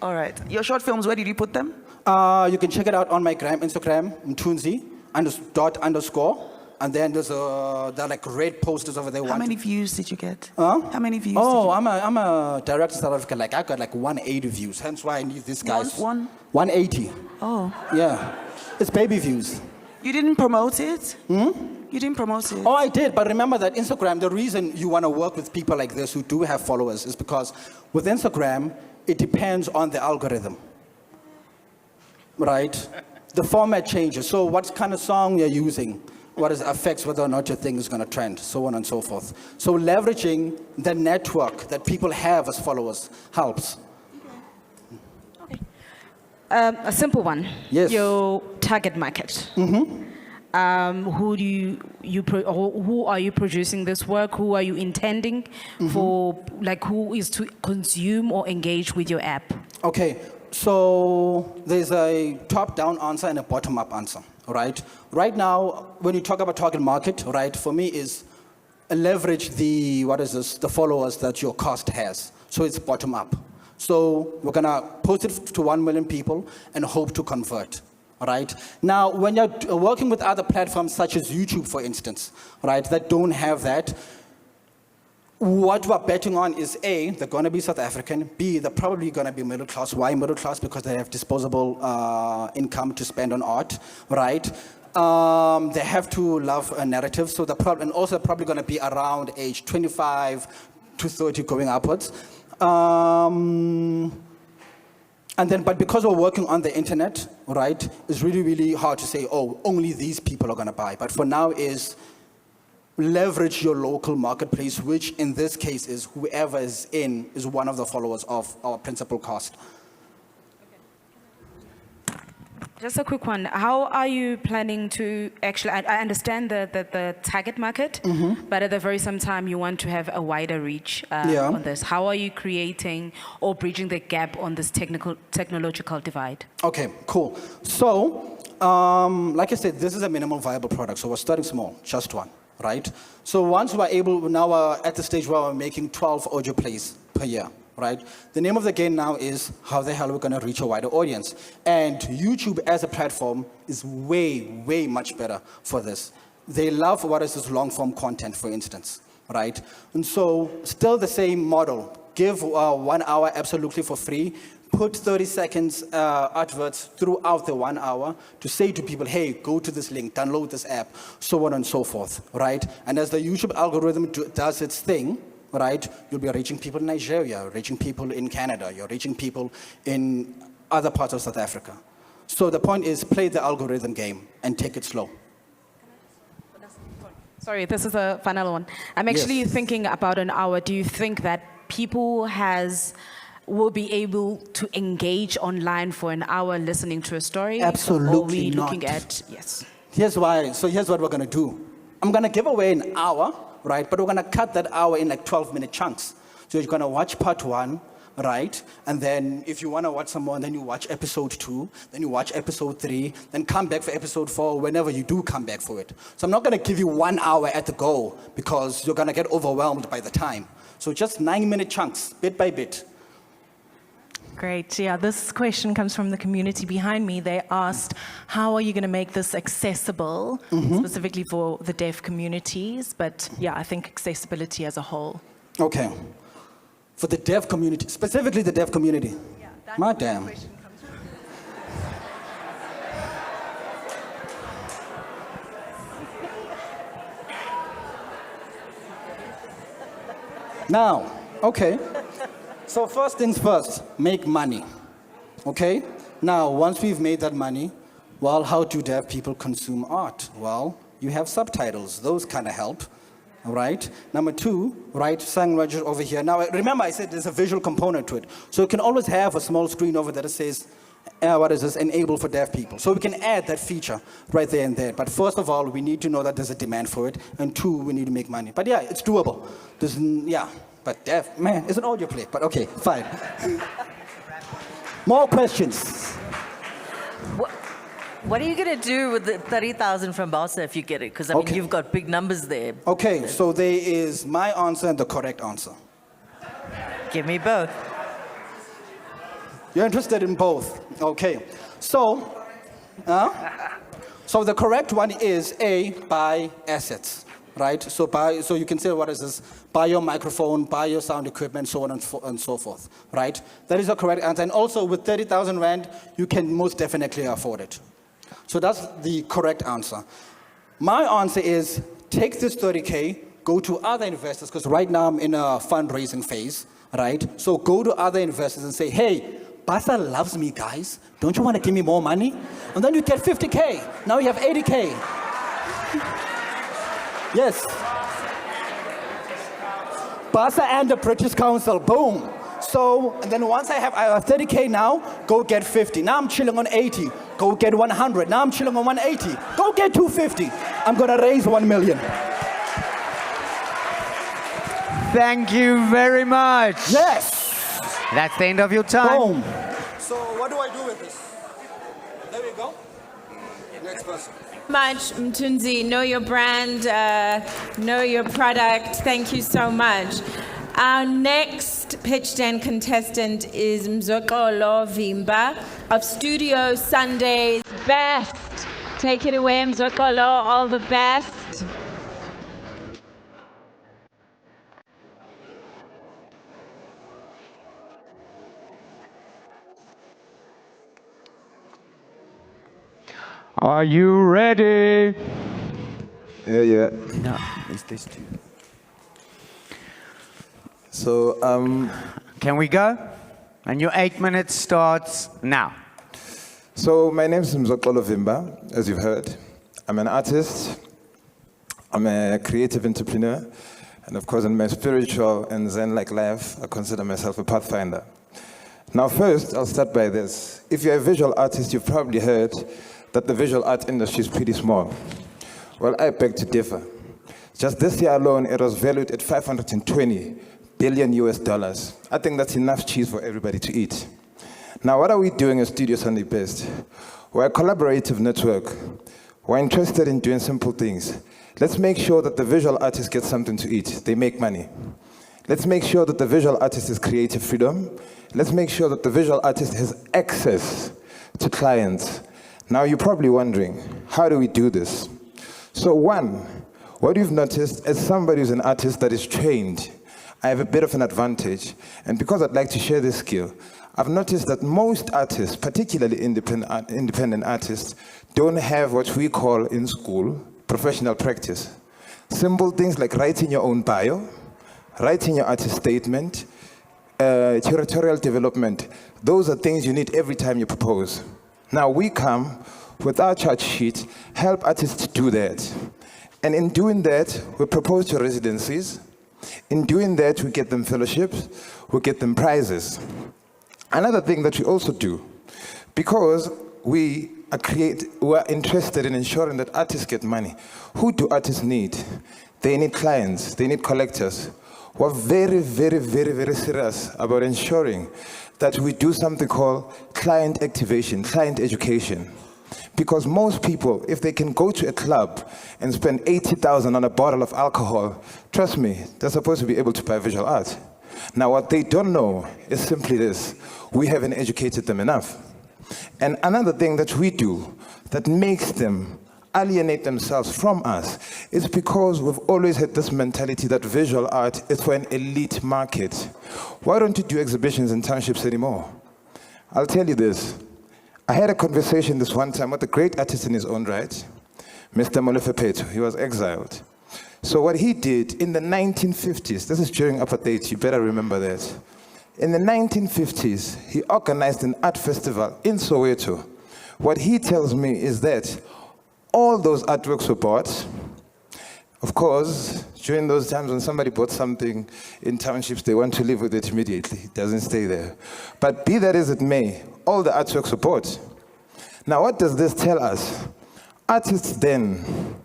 All right. Your short films, where did you put them? You can check it out on my Instagram, Mtunzi, _. And then there are like red posters over there. How many views did you get? Huh? How many views Oh, did you I'm a director in South Africa. Like, I got like 180 views. Hence why I need these guys. 180. Oh. Yeah. It's baby views. You didn't promote it? You didn't promote it? Oh, I did. But remember that Instagram, the reason you want to work with people like this who do have followers is because with Instagram, it depends on the algorithm. Right? The format changes. So what kind of song you're using, what affects whether or not your thing is going to trend, so on and so forth. So leveraging the network that people have as followers helps. Okay. A simple one. Yes. Your target market. Who are you producing this work? Who are you intending for? Like, who is to consume or engage with your app? Okay. So there's a top-down answer and a bottom-up answer, right? Right now, when you talk about target market, right, for me is leverage the followers that your cost has. So it's bottom-up. So we're gonna post it to 1 million people and hope to convert, right? Now, when you're working with other platforms such as YouTube, for instance, right, that don't have that, what we're betting on is A, they're going to be South African. B, they're probably going to be middle class. Why middle class? Because they have disposable income to spend on art, right? They have to love a narrative. So and also probably going to be around age 25 to 30 going upwards. And then, but because we're working on the internet, right, it's really, really hard to say, oh, only these people are going to buy. But for now is leverage your local marketplace, which in this case is whoever is one of the followers of our principal cost. Just a quick one. How are you planning to actually, I understand the target market, but at the very same time, you want to have a wider reach on this. How are you creating or bridging the gap on this technological divide? Okay, cool. So, like I said, this is a minimum viable product. So we're starting small, just one. Right? So once we're able, now we're at the stage where we're making 12 audio plays per year, right? The name of the game now is how the hell are we going to reach a wider audience? And YouTube as a platform is way, way much better for this. They love what is this long-form content, for instance, right? And so still the same model. Give 1 hour absolutely for free. Put 30 seconds adverts throughout the 1 hour to say to people, hey, go to this link, download this app, so on and so forth, right? And as the YouTube algorithm does its thing, right, you'll be reaching people in Nigeria, reaching people in Canada, you're reaching people in other parts of South Africa. So the point is play the algorithm game and take it slow. Sorry, this is a final one. I'm actually thinking about an hour. Do you think that people will be able to engage online for an hour listening to a story? Absolutely or are we not. looking at, yes. Here's why. So here's what we're going to do. I'm going to give away an hour, right? But we're going to cut that hour in like 12-minute chunks. So you're going to watch part 1, right? And then if you want to watch some more, then you watch episode 2, then you watch episode 3, then come back for episode 4 whenever you do come back for it. So I'm not going to give you 1 hour at the go because you're going to get overwhelmed by the time. So just 9-minute chunks, bit by bit. Great. Yeah, this question comes from the community behind me. They asked, how are you going to make this accessible, specifically for the deaf communities? But yeah, I think accessibility as a whole. Okay. For the deaf community, specifically the deaf community. Yeah, that's Madam. where the question comes from. Now, okay. So first things first, make money, okay? Now, once we've made that money, well, how do deaf people consume art? Well, you have subtitles. Those kind of help, all right? Number 2, right, Sang Roger over here. Now, remember I said there's a visual component to it. So you can always have a small screen over there that says, enable for deaf people. So we can add that feature right there and there. But first of all, we need to know that there's a demand for it. And 2, we need to make money. But yeah, it's doable. But deaf, man, it's an audio play, but okay, fine. More questions? What are you going to do with the 30,000 from Bausa if you get it? Because, I mean, you've got big numbers there. Okay, so there is my answer and the correct answer. Give me both. You're interested in both? Okay. So the correct one is A, buy assets. Right? So you can say, what is this? Buy your microphone, buy your sound equipment, so on and so forth. Right? That is the correct answer. And also with 30,000 Rand, you can most definitely afford it. So that's the correct answer. My answer is take this 30K, go to other investors, because right now I'm in a fundraising phase, right? So go to other investors and say, hey, Basa loves me, guys. Don't you want to give me more money? And then you get 50K. Now you have 80K. Yes. Basa and the British Council, boom. So, and then once I have 30K now, go get 50. Now I'm chilling on 80. Go get 100. Now I'm chilling on 180. Go get 250. I'm going to raise 1 million. Thank you very much. Yes. That's the end of your time. Boom. So what with this. There we go. Next person. Much, Mtunzi. Know your brand, know your product. Thank you so much. Our next Pitch Den contestant is Mzokolo Vimba of Studio Sunday's Best. Take it away, Mzokolo. All the best. Are you ready? Yeah. No, it's this too. So, Can we go? And your 8 minutes starts now. so my name is Mzokolo Vimba, as you've heard. I'm an artist. I'm a creative entrepreneur. And of course, in my spiritual and Zen-like life, I consider myself a pathfinder. Now, first, I'll start by this. If you're a visual artist, you've probably heard that the visual art industry is pretty small. Well, I beg to differ. Just this year alone, it was valued at 520 billion US dollars. I think that's enough cheese for everybody to eat. Now, what are we doing at Studio Sunday Best? We're a collaborative network. We're interested in doing simple things. Let's make sure that the visual artist gets something to eat. They make money. Let's make sure that the visual artist has creative freedom. Let's make sure that the visual artist has access to clients. Now, you're probably wondering, how do we do this? So one, what you've noticed, as somebody who's an artist that is trained, I have a bit of an advantage. And because I'd like to share this skill, I've noticed that most artists, particularly independent artists, don't have what we call in school professional practice. Simple things like writing your own bio, writing your artist statement, curatorial development. Those are things you need every time you propose. Now we come with our charge sheet, help artists do that. And in doing that, we propose to residencies. In doing that, we get them fellowships, we get them prizes. Another thing that we also do, because we are interested in ensuring that artists get money. Who do artists need? They need clients, they need collectors. We're very, very, very, very serious about ensuring that we do something called client activation, client education. Because most people, if they can go to a club and spend 80,000 on a bottle of alcohol, trust me, they're supposed to be able to buy visual art. Now, what they don't know is simply this: we haven't educated them enough. And another thing that we do that makes them alienate themselves from us is because we've always had this mentality that visual art is for an elite market. Why don't you do exhibitions in townships anymore? I'll tell you this. I had a conversation this one time with a great artist in his own right, Mr. Molefe Pethu. He was exiled. So what he did in the 1950s, this is during apartheid, you better remember that. In the 1950s, he organized an art festival in Soweto. What he tells me is that all those artworks were bought. Of course, during those times when somebody bought something in townships, they want to live with it immediately. It doesn't stay there. But be that as it may, all the artworks were bought. Now, what does this tell us? Artists then,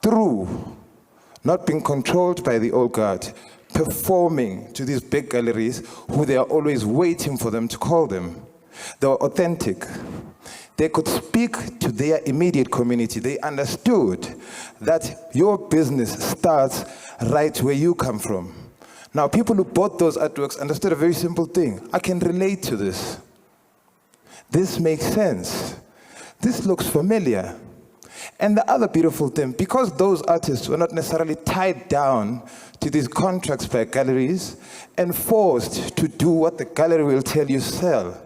through not being controlled by the old guard, performing to these big galleries who they are always waiting for them to call them. They were authentic. They could speak to their immediate community. They understood that your business starts right where you come from. Now, people who bought those artworks understood a very simple thing. I can relate to this. This makes sense. This looks familiar. And the other beautiful thing, because those artists were not necessarily tied down to these contracts by galleries and forced to do what the gallery will tell you sell,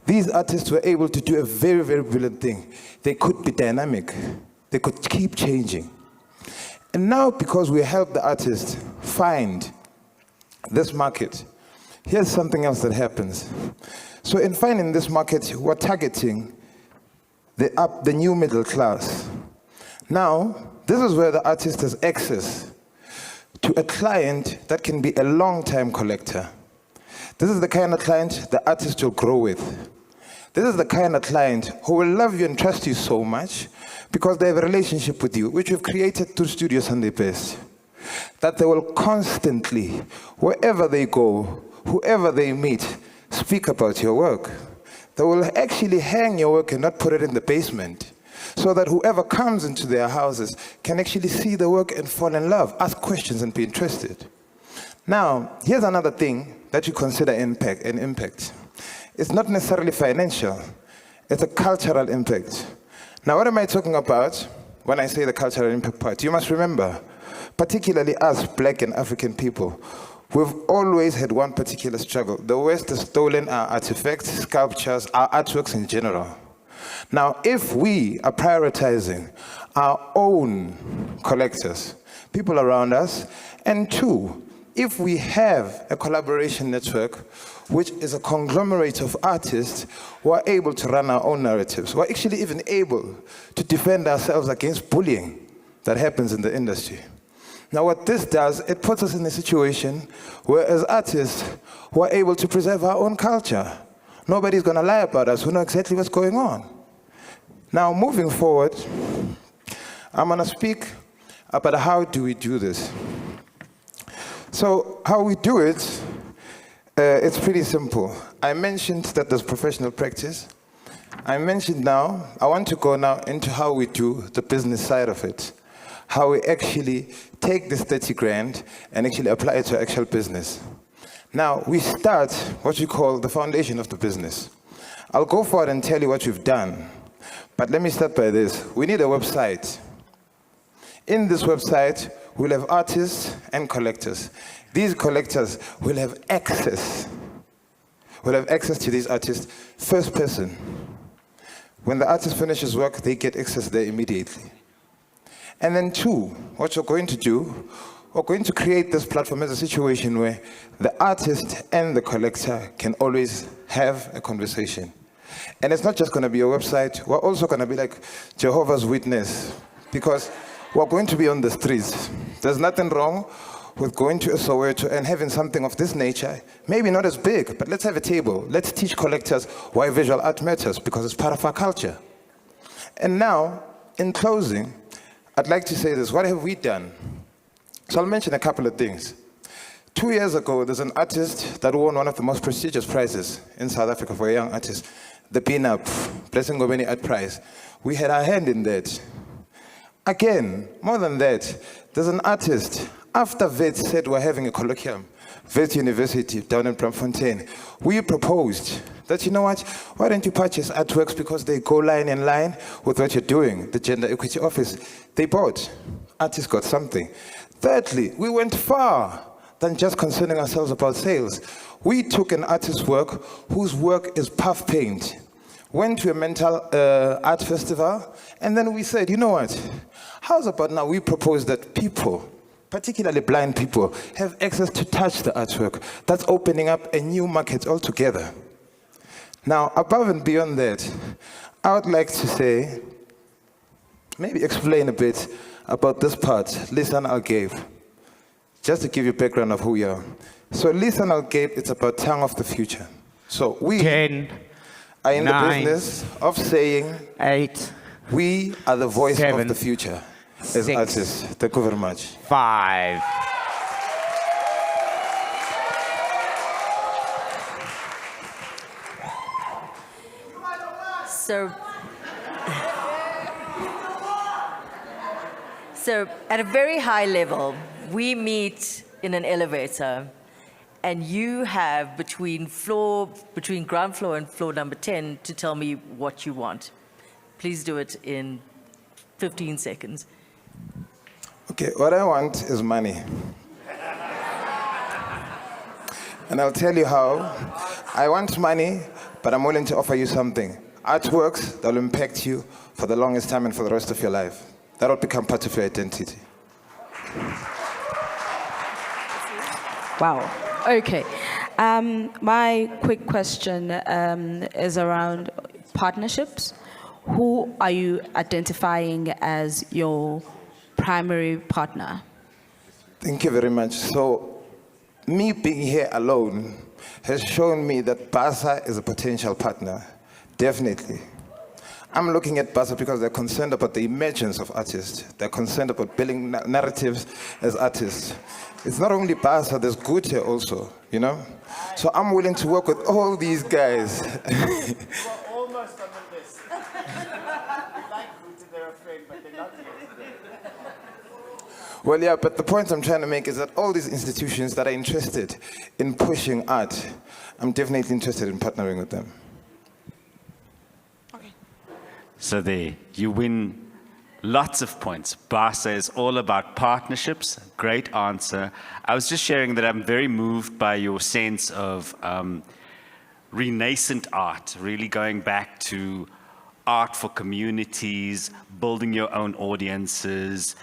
these artists were able to do a very, very brilliant thing. They could be dynamic. They could keep changing. And now, because we help the artists find this market, here's something else that happens. So in finding this market, we're targeting the new middle class. Now, this is where the artist has access to a client that can be a long-time collector. This is the kind of client the artist will grow with. This is the kind of client who will love you and trust you so much because they have a relationship with you, which we've created through Studio Sunday Best, that they will constantly, wherever they go, whoever they meet, speak about your work. They will actually hang your work and not put it in the basement, so that whoever comes into their houses can actually see the work and fall in love, ask questions and be interested. Now, here's another thing that you consider impact. It's not necessarily financial, it's a cultural impact. Now, what am I talking about when I say the cultural impact part? You must remember, particularly us, Black and African people, we've always had one particular struggle. The West has stolen our artifacts, sculptures, our artworks in general. Now, if we are prioritizing our own collectors, people around us, and two, if we have a collaboration network, which is a conglomerate of artists who are able to run our own narratives, who are actually even able to defend ourselves against bullying that happens in the industry. Now, what this does, it puts us in a situation where, as artists, who are able to preserve our own culture, nobody's going to lie about us. We know exactly what's going on. Now, moving forward, I'm going to speak about how do we do this. So, how we do it, it's pretty simple. I mentioned that there's professional practice. I mentioned now, I want to go now into how we do the business side of it. How we actually take this 30 grand and actually apply it to actual business. Now, we start what we call the foundation of the business. I'll go forward and tell you what we've done. But let me start by this. We need a website. In this website, we'll have artists and collectors. These collectors will have access. We'll have access to these artists first person. When the artist finishes work, they get access there immediately. And then two, what we're going to do, we're going to create this platform as a situation where the artist and the collector can always have a conversation. And it's not just going to be a website, we're also going to be like Jehovah's Witness, because we're going to be on the streets. There's nothing wrong with going to a Soweto and having something of this nature, maybe not as big, but let's have a table. Let's teach collectors why visual art matters, because it's part of our culture. And now, in closing, I'd like to say this. What have we done? So I'll mention a couple of things. 2 years ago, there's an artist that won one of the most prestigious prizes in South Africa for a young artist, the BNAP, Blessing Ngobeni Art Prize. We had our hand in that. Again, more than that, there's an artist, after Wits said we're having a colloquium, Wits University down in Braamfontein, we proposed that, you know what, why don't you purchase artworks because they go line in line with what you're doing, the Gender Equity Office. They bought. Artists got something. Thirdly, we went far than just concerning ourselves about sales. We took an artist's work whose work is puff paint, went to a mental art festival, and then we said, you know what, how's about now we propose that people, particularly blind people, have access to touch the artwork. That's opening up a new market altogether. Now, above and beyond that, I would like to say, maybe explain a bit about this part, Lisan Algabe, just to give you background of who we are. So Lisan Algabe, it's about tongue of the future. So we 10, are in 9, the business of saying 8, we are the voice 7, of the future as 6, artists. Thank you very much. 5. So at a very high level, we meet in an elevator, and you have between ground floor and floor number 10 to tell me what you want. Please do it in 15 seconds. Okay, what I want is money. And I'll tell you how. I want money, but I'm willing to offer you something. Artworks that will impact you for the longest time and for the rest of your life. That will become part of your identity. Wow. Okay. My quick question is around partnerships. Who are you identifying as your primary partner? Thank you very much. So, me being here alone has shown me that BASA is a potential partner. Definitely. I'm looking at BASA because they're concerned about the emergence of artists. They're concerned about building narratives as artists. It's not only BASA, there's Gute also, you know? So I'm willing to work with all these guys. Almost on the list. Like Gute, they're afraid, but they're not yet. Well, yeah, but the point I'm trying to make is that all these institutions that are interested in pushing art, I'm definitely interested in partnering with them. So there, you win lots of points. BASA is all about partnerships. Great answer. I was just sharing that I'm very moved by your sense of renascent art, really going back to art for communities, building your own audiences,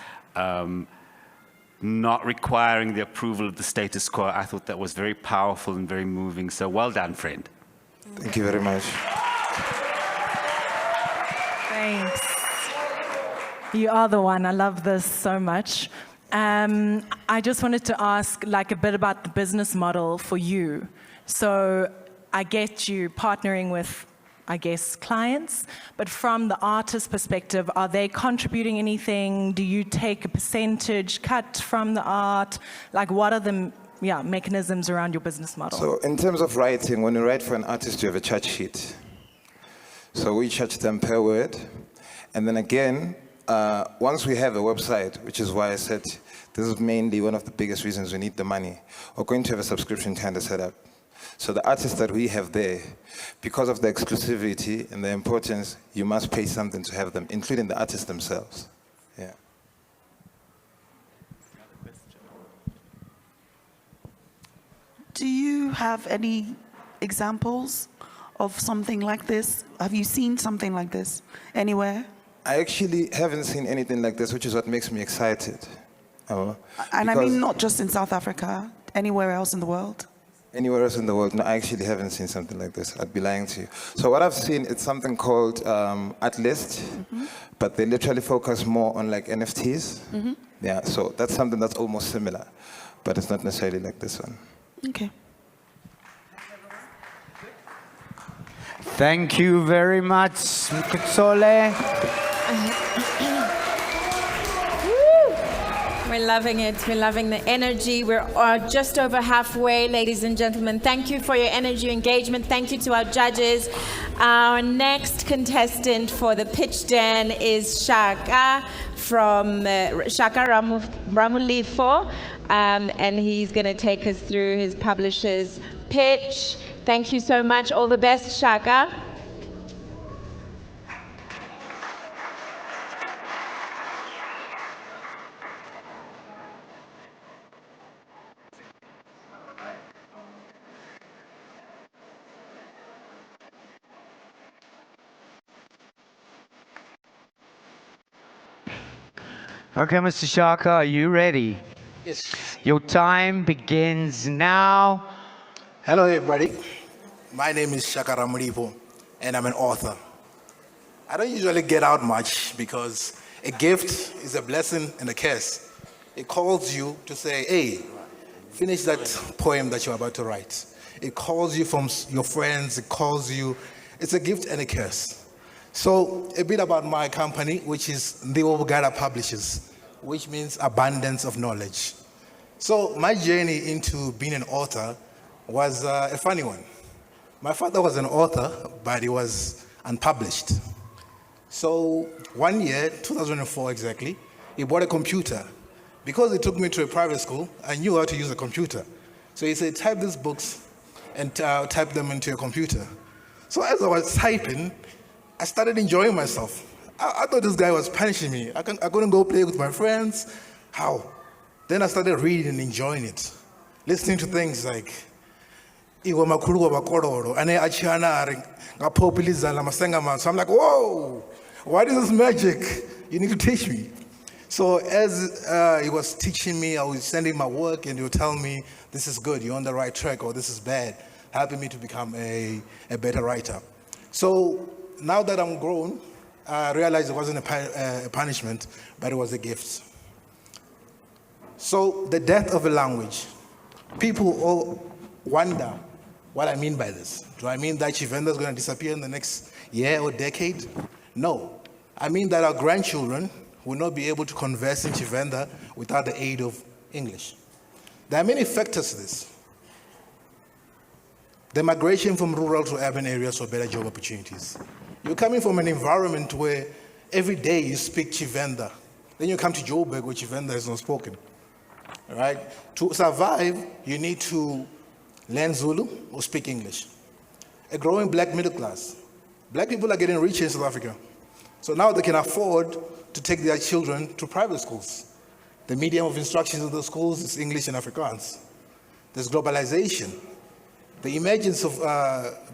not requiring the approval of the status quo. I thought that was very powerful and very moving. So well done, friend. Thank you very much. Thanks. You are the one. I love this so much. I just wanted to ask like a bit about the business model for you. So I get you partnering with, I guess, clients, but from the artist perspective, are they contributing anything? Do you take a percentage cut from the art? Like what are the mechanisms around your business model? So in terms of writing, when you write for an artist, you have a charge sheet. So we charge them per word. And then again, once we have a website, which is why I said this is mainly one of the biggest reasons we need the money, we're going to have a subscription kind of setup. So the artists that we have there, because of the exclusivity and the importance, you must pay something to have them, including the artists themselves. Yeah. Do you have any examples of something like this? Have you seen something like this anywhere? I actually haven't seen anything like this, which is what makes me excited. And I mean not just in South Africa, anywhere else in the world? Anywhere else in the world? No, I actually haven't seen something like this. I'd be lying to you. So what I've seen, it's something called Artlist, but they literally focus more on like NFTs. Yeah, so that's something that's almost similar, but it's not necessarily like this one. Okay. Thank you very much, Mkutsole. We're loving it. We're loving the energy. We're just over halfway, ladies and gentlemen. Thank you for your energy, engagement. Thank you to our judges. Our next contestant for the Pitch Den is Shaka from Shaka Ramulifo, and he's going to take us through his publisher's pitch. Thank you so much. All the best, Shaka. Okay, Mr. Shaka, are you ready? Yes. Your time begins now. Hello, everybody. My name is Shaka Ramuripo, and I'm an author. I don't usually get out much because a gift is a blessing and a curse. It calls you to say, hey, finish that poem that you're about to write. It calls you from your friends. It calls you. It's a gift and a curse. So a bit about my company, which is Ndiwobugara Publishers, which means abundance of knowledge. So my journey into being an author was a funny one. My father was an author, but he was unpublished. So one year, 2004 exactly, he bought a computer. Because he took me to a private school, I knew how to use a computer. So he said, type these books and type them into your computer. So as I was typing, I started enjoying myself. I thought this guy was punishing me. I couldn't go play with my friends. How? Then I started reading and enjoying it. Listening to things like, so I'm like, whoa, what is this magic? You need to teach me. So as he was teaching me, I was sending my work and he would tell me, this is good, you're on the right track, or this is bad, helping me to become a better writer. So now that I'm grown, I realized it wasn't a punishment, but it was a gift. So the death of a language. People all wonder what I mean by this. Do I mean that Chivenda is going to disappear in the next year or decade? No. I mean that our grandchildren will not be able to converse in Chivenda without the aid of English. There are many factors to this. The migration from rural to urban areas for better job opportunities. You're coming from an environment where every day you speak Chivenda. Then you come to Joburg where Chivenda is not spoken. All right? To survive, you need to learn Zulu or speak English. A growing black middle class. Black people are getting rich in South Africa. So now they can afford to take their children to private schools. The medium of instruction in those schools is English and Afrikaans. There's globalization. The emergence of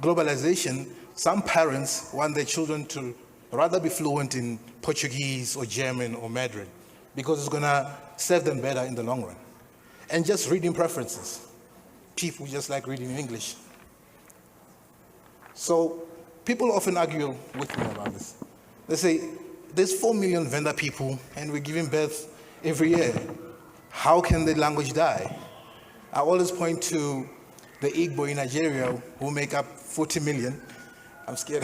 globalization, some parents want their children to rather be fluent in Portuguese or German or Mandarin because it's going to serve them better in the long run. And just reading preferences. People just like reading in English. So people often argue with me about this. They say, there's 4 million Venda people and we're giving birth every year. How can the language die? I always point to the Igbo in Nigeria who make up 40 million. I'm scared.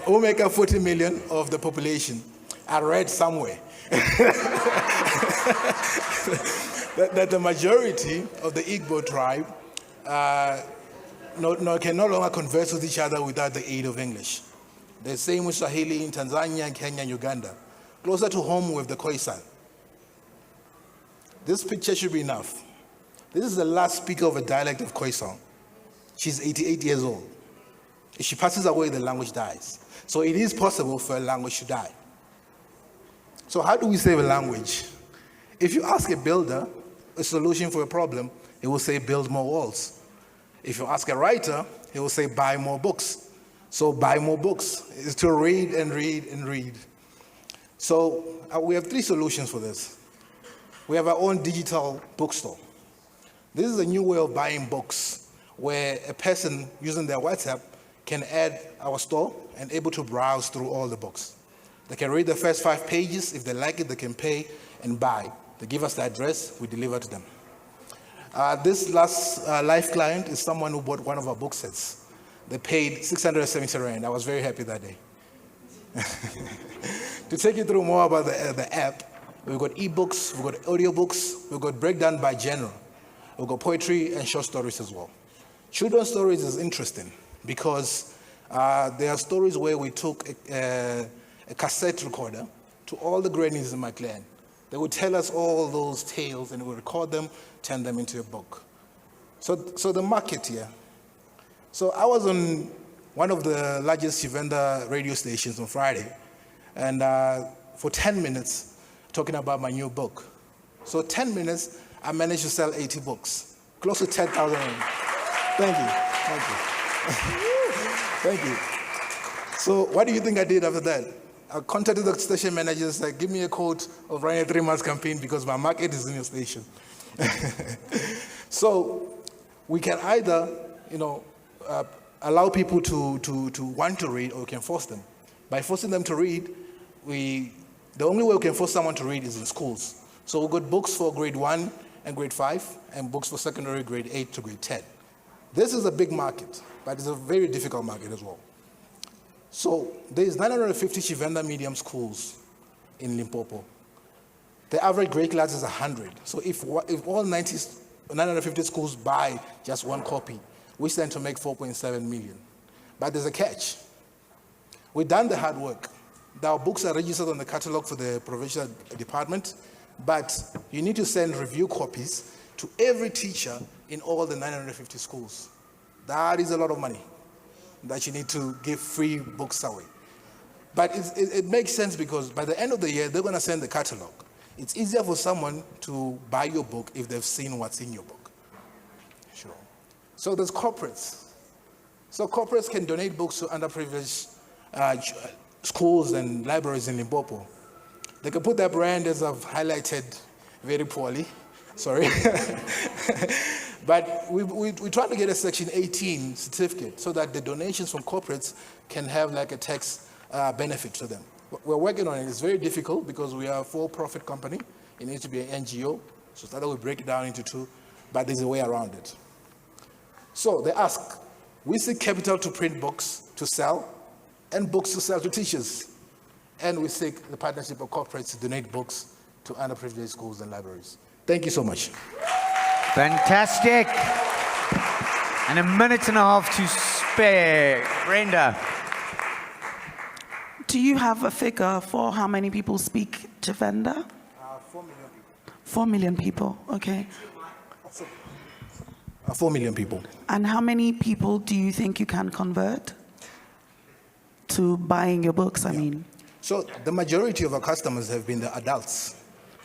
Who make up 40 million of the population. I read somewhere that the majority of the Igbo tribe can no longer converse with each other without the aid of English. The same with Swahili in Tanzania, Kenya, and Uganda. Closer to home with the Khoisan. This picture should be enough. This is the last speaker of a dialect of Khoisan. She's 88 years old. If she passes away, the language dies. So it is possible for a language to die. So how do we save a language? If you ask a builder a solution for a problem, he will say build more walls. If you ask a writer, he will say buy more books. So buy more books is to read and read and read. So we have 3 solutions for this. We have our own digital bookstore. This is a new way of buying books where a person using their WhatsApp can add our store and able to browse through all the books. They can read the first 5 pages. If they like it, they can pay and buy. They give us the address, we deliver to them. This last live client is someone who bought one of our book sets. They paid 670 Rand. I was very happy that day. To take you through more about the app, we've got ebooks, we've got audiobooks, we've got breakdown by genre, we've got poetry and short stories as well. Children's stories is interesting because there are stories where we took a cassette recorder to all the grannies in my clan. They would tell us all those tales and we would record them, turn them into a book. So the market here. So I was on one of the largest Chivenda radio stations on Friday, and for 10 minutes, talking about my new book. So 10 minutes, I managed to sell 80 books, close to 10,000. Thank you. Thank you. So what do you think I did after that? I contacted the station managers, like, give me a quote of running a 3-month campaign because my market is in your station. So we can either, allow people to want to read, or we can force them. By forcing them to read, the only way we can force someone to read is in schools. So we've got books for grade 1 and grade 5, and books for secondary grade 8 to grade 10. This is a big market, but it's a very difficult market as well. So there's 950 Chivenda medium schools in Limpopo. The average grade class is 100. So if all 950 schools buy just 1 copy, we stand to make 4.7 million. But there's a catch. We've done the hard work. Our books are registered on the catalog for the provincial department, but you need to send review copies to every teacher in all the 950 schools. That is a lot of money that you need to give free books away. But it makes sense because by the end of the year, they're going to send the catalog. It's easier for someone to buy your book if they've seen what's in your book. Sure. So there's corporates. So corporates can donate books to underprivileged schools and libraries in Limpopo. They can put their brand, as I've highlighted very poorly, sorry. But we try to get a Section 18 certificate so that the donations from corporates can have like a tax benefit to them. We're working on it. It's very difficult because we are a for-profit company. It needs to be an NGO. So that we break it down into 2, but there's a way around it. So they ask, we seek capital to print books to sell and books to sell to teachers. And we seek the partnership of corporates to donate books to underprivileged schools and libraries. Thank you so much. Fantastic. And a minute and a half to spare. Brenda. Do you have a figure for how many people speak Tshivenda? 4 million people. 4 million people, okay. 4 million people. And how many people do you think you can convert to buying your books, I mean? So the majority of our customers have been the adults.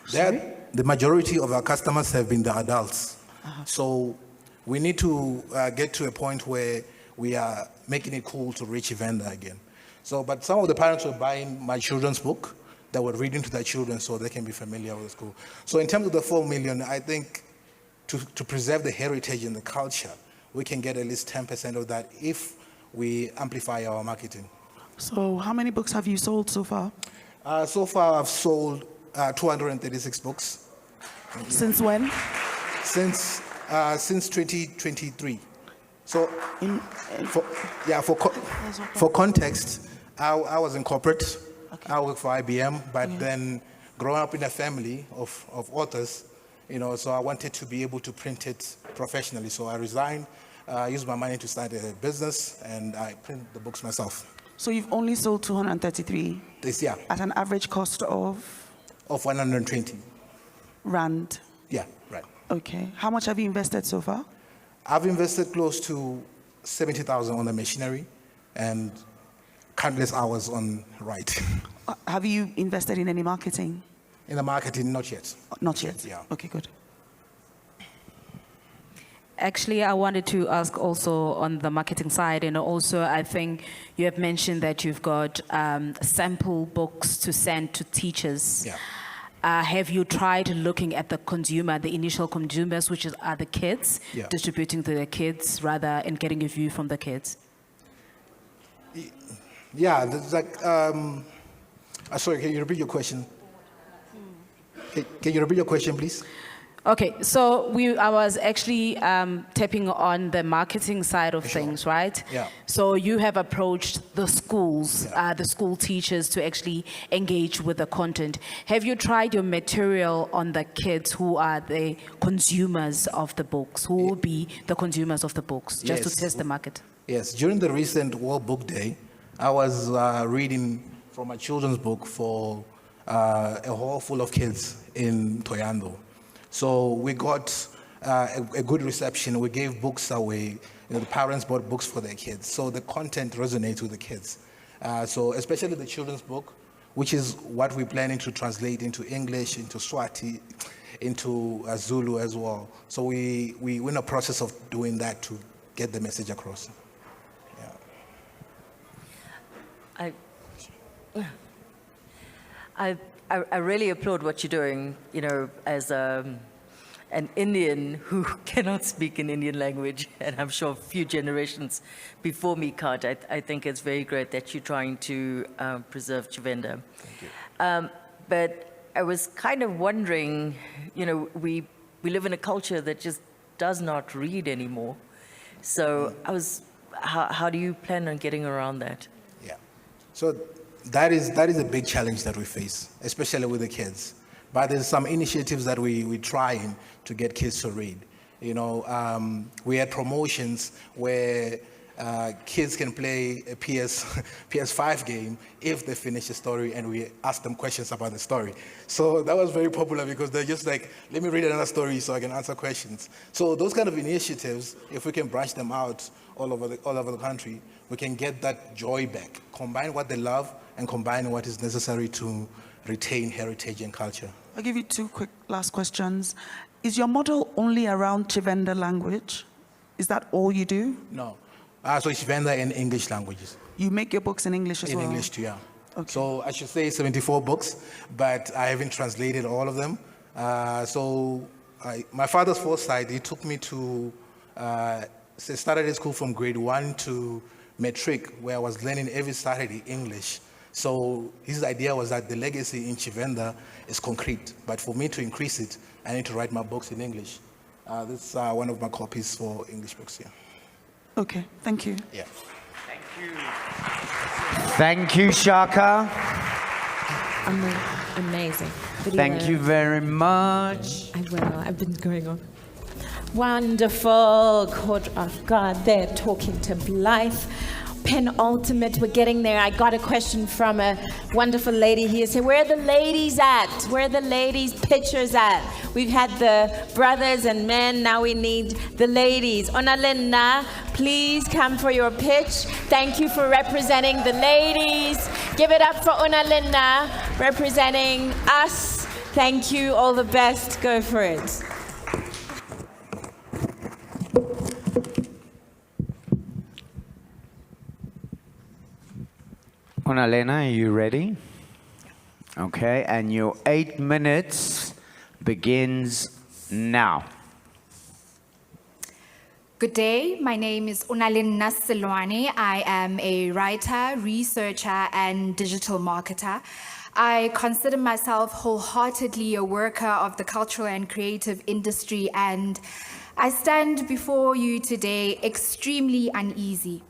Sorry? The majority of our customers have been the adults. So we need to get to a point where we are making it cool to reach Tshivenda again. So, but some of the parents were buying my children's book that were reading to their children so they can be familiar with the school. So in terms of the 4 million, I think to preserve the heritage and the culture, we can get at least 10% of that if we amplify our marketing. So how many books have you sold so far? So far, I've sold 236 books. Since when? Since 2023. So, for context, I was in corporate. I worked for IBM, but then growing up in a family of authors, so I wanted to be able to print it professionally. So I resigned, used my money to start a business, and I print the books myself. So you've only sold 233? This year. At an average cost of? Of 120. Rand? Yeah, right. Okay. How much have you invested so far? I've invested close to 70,000 on the machinery and countless hours on writing. Have you invested in any marketing? In the marketing, not yet. Not yet? Yeah. Okay, good. Actually, I wanted to ask also on the marketing side, and also I think you have mentioned that you've got sample books to send to teachers. Yeah. Have you tried looking at the consumer, the initial consumers, which are the kids, distributing to the kids rather, and getting a view from the kids? Yeah, there's like, sorry, can you repeat your question? Can you repeat your question, please? Okay, so I was actually tapping on the marketing side of things, right? Yeah. So you have approached the schools, the school teachers to actually engage with the content. Have you tried your material on the kids who are the consumers of the books? Who will be the consumers of the books, just to test the market? Yes, during the recent World Book Day, I was reading from a children's book for a hall full of kids in Thohoyandou. So we got a good reception. We gave books away. The parents bought books for their kids. So the content resonates with the kids. So especially the children's book, which is what we're planning to translate into English, into Swati, into Zulu as well. So we're in a process of doing that to get the message across. I really applaud what you're doing, as an Indian who cannot speak an Indian language, and I'm sure a few generations before me can't. I think it's very great that you're trying to preserve Tshivenda. Thank you. But I was kind of wondering, we live in a culture that just does not read anymore. So how do you plan on getting around that? Yeah. So that is a big challenge that we face, especially with the kids. But there's some initiatives that we're trying to get kids to read. We had promotions where kids can play a PS5 game if they finish a story, and we ask them questions about the story. So that was very popular because they're just like, let me read another story so I can answer questions. So those kind of initiatives, if we can branch them out all over the country, we can get that joy back, combine what they love and combine what is necessary to retain heritage and culture. I'll give you two quick last questions. Is your model only around Tshivenda language? Is that all you do? No. So Tshivenda in English languages. You make your books in English as well? In English too, yeah. Okay. So I should say 74 books, but I haven't translated all of them. My father's foresight, he took me to, started at school from grade 1 to matric, where I was learning every Saturday English. So his idea was that the legacy in Tshivenda is concrete, but for me to increase it, I need to write my books in English. This is one of my copies for English books here. Okay, thank you. Yeah. Thank you, Shaka. Amazing. Thank you very much. I will. I've been going on. Wonderful. Caught off guard there, talking to Blythe. Penultimate, we're getting there. I got a question from a wonderful lady here. Say, where are the ladies at? Where are the ladies' pictures at? We've had the brothers and men, now we need the ladies. Onalena, please come for your pitch. Thank you for representing the ladies. Give it up for Onalena, representing us. Thank you, all the best. Go for it. Onalena, are you ready? Okay, and your 8 minutes begins now. Good day, my name is Onalena Silwane. I am a writer, researcher, and digital marketer. I consider myself wholeheartedly a worker of the cultural and creative industry, and I stand before you today extremely uneasy.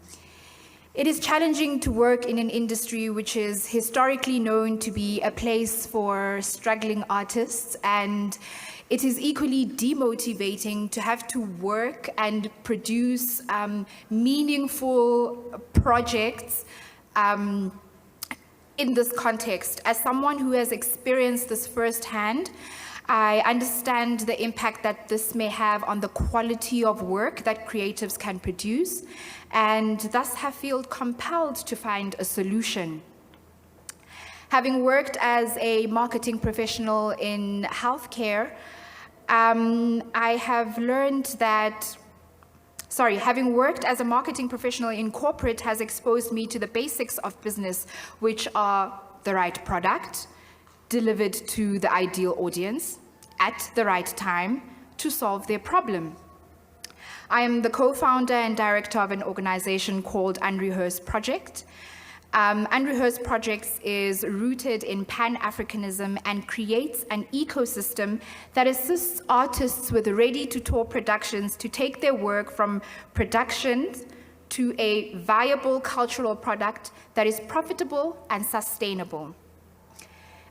It is challenging to work in an industry which is historically known to be a place for struggling artists, and it is equally demotivating to have to work and produce meaningful projects in this context. As someone who has experienced this firsthand, I understand the impact that this may have on the quality of work that creatives can produce, and thus have felt compelled to find a solution. Having worked as a marketing professional in healthcare, having worked as a marketing professional in corporate has exposed me to the basics of business, which are the right product, delivered to the ideal audience at the right time to solve their problem. I am the co-founder and director of an organization called Unrehearsed Project. Unrehearsed Projects is rooted in Pan-Africanism and creates an ecosystem that assists artists with ready-to-tour productions to take their work from production to a viable cultural product that is profitable and sustainable.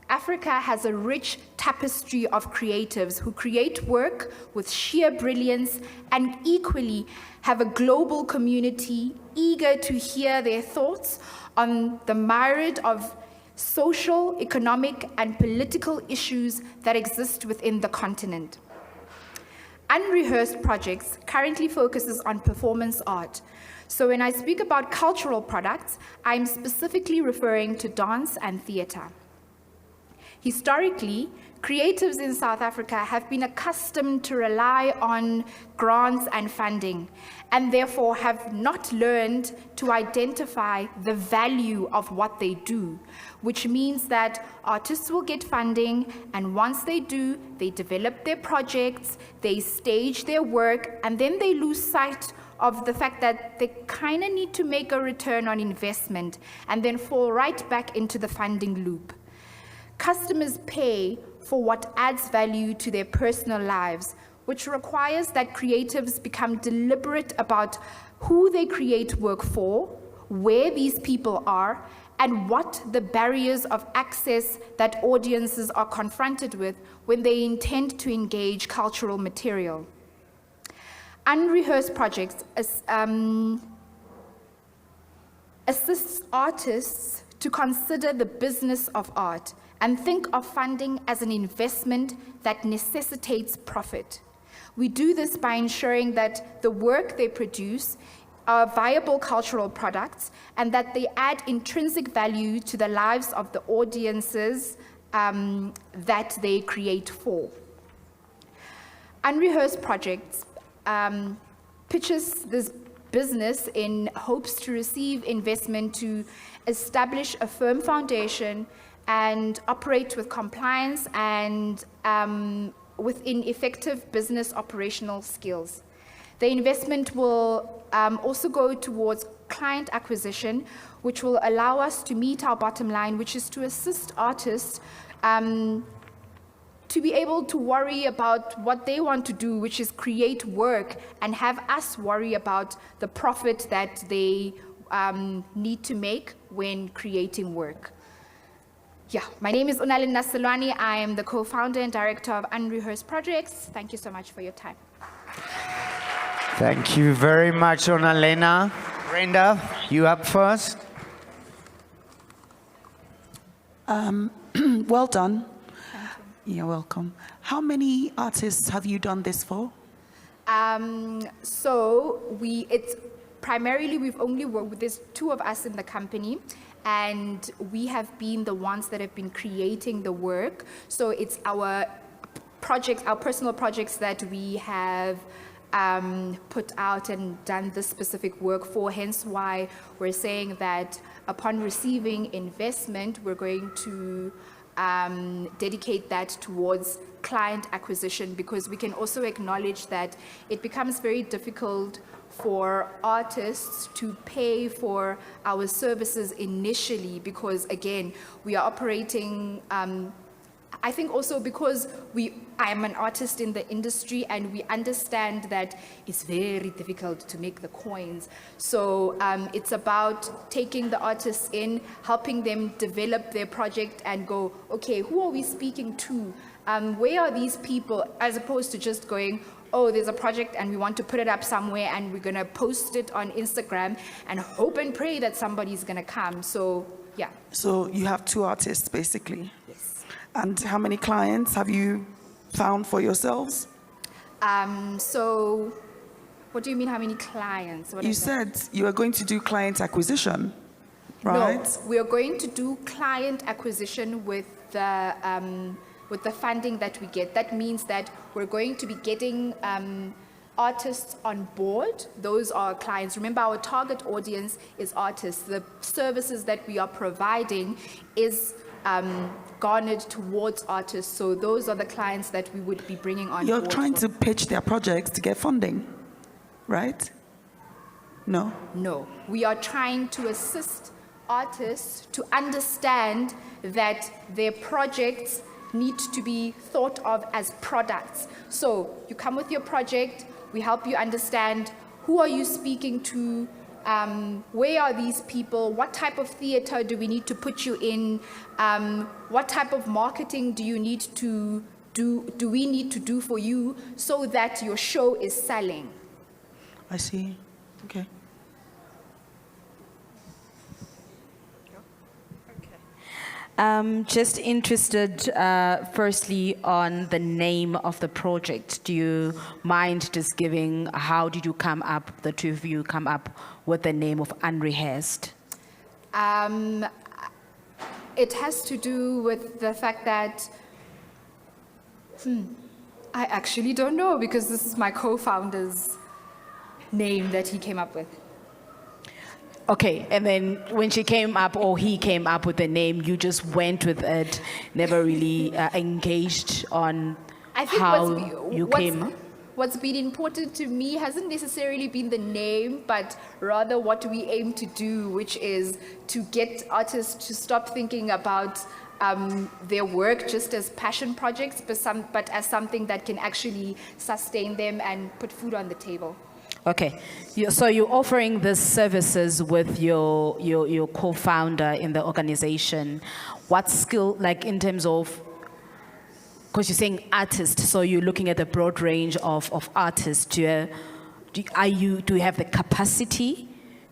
Africa has a rich tapestry of creatives who create work with sheer brilliance and equally have a global community eager to hear their thoughts on the myriad of social, economic, and political issues that exist within the continent. Unrehearsed Projects currently focuses on performance art. So when I speak about cultural products, I'm specifically referring to dance and theater. Historically, creatives in South Africa have been accustomed to rely on grants and funding, and therefore have not learned to identify the value of what they do, which means that artists will get funding, and once they do, they develop their projects, they stage their work, and then they lose sight of the fact that they kind of need to make a return on investment and then fall right back into the funding loop. Customers pay for what adds value to their personal lives, which requires that creatives become deliberate about who they create work for, where these people are, and what the barriers of access that audiences are confronted with when they intend to engage cultural material. Unrehearsed Projects assists artists to consider the business of art and think of funding as an investment that necessitates profit. We do this by ensuring that the work they produce are viable cultural products and that they add intrinsic value to the lives of the audiences that they create for. Unrehearsed Projects pitches this business in hopes to receive investment to establish a firm foundation and operate with compliance and within effective business operational skills. The investment will also go towards client acquisition, which will allow us to meet our bottom line, which is to assist artists to be able to worry about what they want to do, which is create work, and have us worry about the profit that they need to make when creating work. Yeah, my name is Unalin Nasalwani. I am the co-founder and director of Unrehearsed Projects. Thank you so much for your time. Thank you very much, Onalena. Brenda, you up first? Well done. You're welcome. How many artists have you done this for? It's primarily, we've only worked with, there's 2 of us in the company, and we have been the ones that have been creating the work. So it's our projects, our personal projects that we have put out and done this specific work for, hence why we're saying that upon receiving investment, we're going to dedicate that towards client acquisition, because we can also acknowledge that it becomes very difficult for artists to pay for our services initially, because again, we are operating, I think also because I'm an artist in the industry, and we understand that it's very difficult to make the coins. So it's about taking the artists in, helping them develop their project and go, okay, who are we speaking to? Where are these people? As opposed to just going, oh, there's a project and we want to put it up somewhere and we're going to post it on Instagram and hope and pray that somebody's going to come. So, yeah. So you have 2 artists, basically? Yes. And how many clients have you found for yourselves? So what do you mean, how many clients? You said you are going to do client acquisition, right? No, we are going to do client acquisition with the funding that we get. That means that we're going to be getting artists on board. Those are clients. Remember, our target audience is artists. The services that we are providing is garnered towards artists. So those are the clients that we would be bringing on board. You're trying to pitch their projects to get funding, right? No? No. We are trying to assist artists to understand that their projects need to be thought of as products. So you come with your project, we help you understand who are you speaking to, where are these people, what type of theater do we need to put you in, what type of marketing do you need to do we need to do for you so that your show is selling. I see. Okay. Just interested, firstly, on the name of the project. Do you mind just giving, how did you come up, the 2 of you come up with the name of Unrehearsed? It has to do with the fact that, I actually don't know, because this is my co-founder's name that he came up with. Okay, and then when she came up, or he came up with the name, you just went with it, never really engaged on how you came? What's been important to me hasn't necessarily been the name, but rather what we aim to do, which is to get artists to stop thinking about their work just as passion projects, but as something that can actually sustain them and put food on the table. Okay, so you're offering these services with your co-founder in the organization. What skill, like in terms of, because you're saying artists, so you're looking at a broad range of artists. Do you have the capacity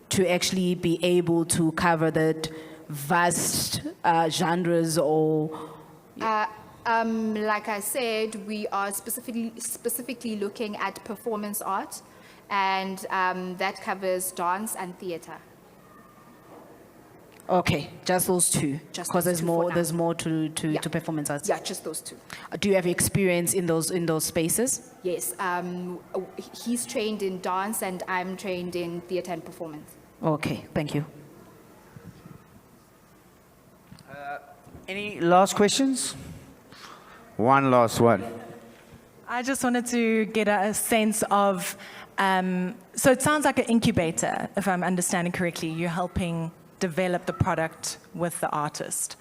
to actually be able to cover that vast genres, or? Like I said, we are specifically looking at performance art, and that covers dance and theater. Okay, just those 2. Because there's more to performance arts. Yeah, just those 2. Do you have experience in those spaces? Yes, he's trained in dance and I'm trained in theater and performance. Okay, thank you. Any last questions? One last one. I just wanted to get a sense of, so it sounds like an incubator, if I'm understanding correctly. You're helping develop the product with the artist.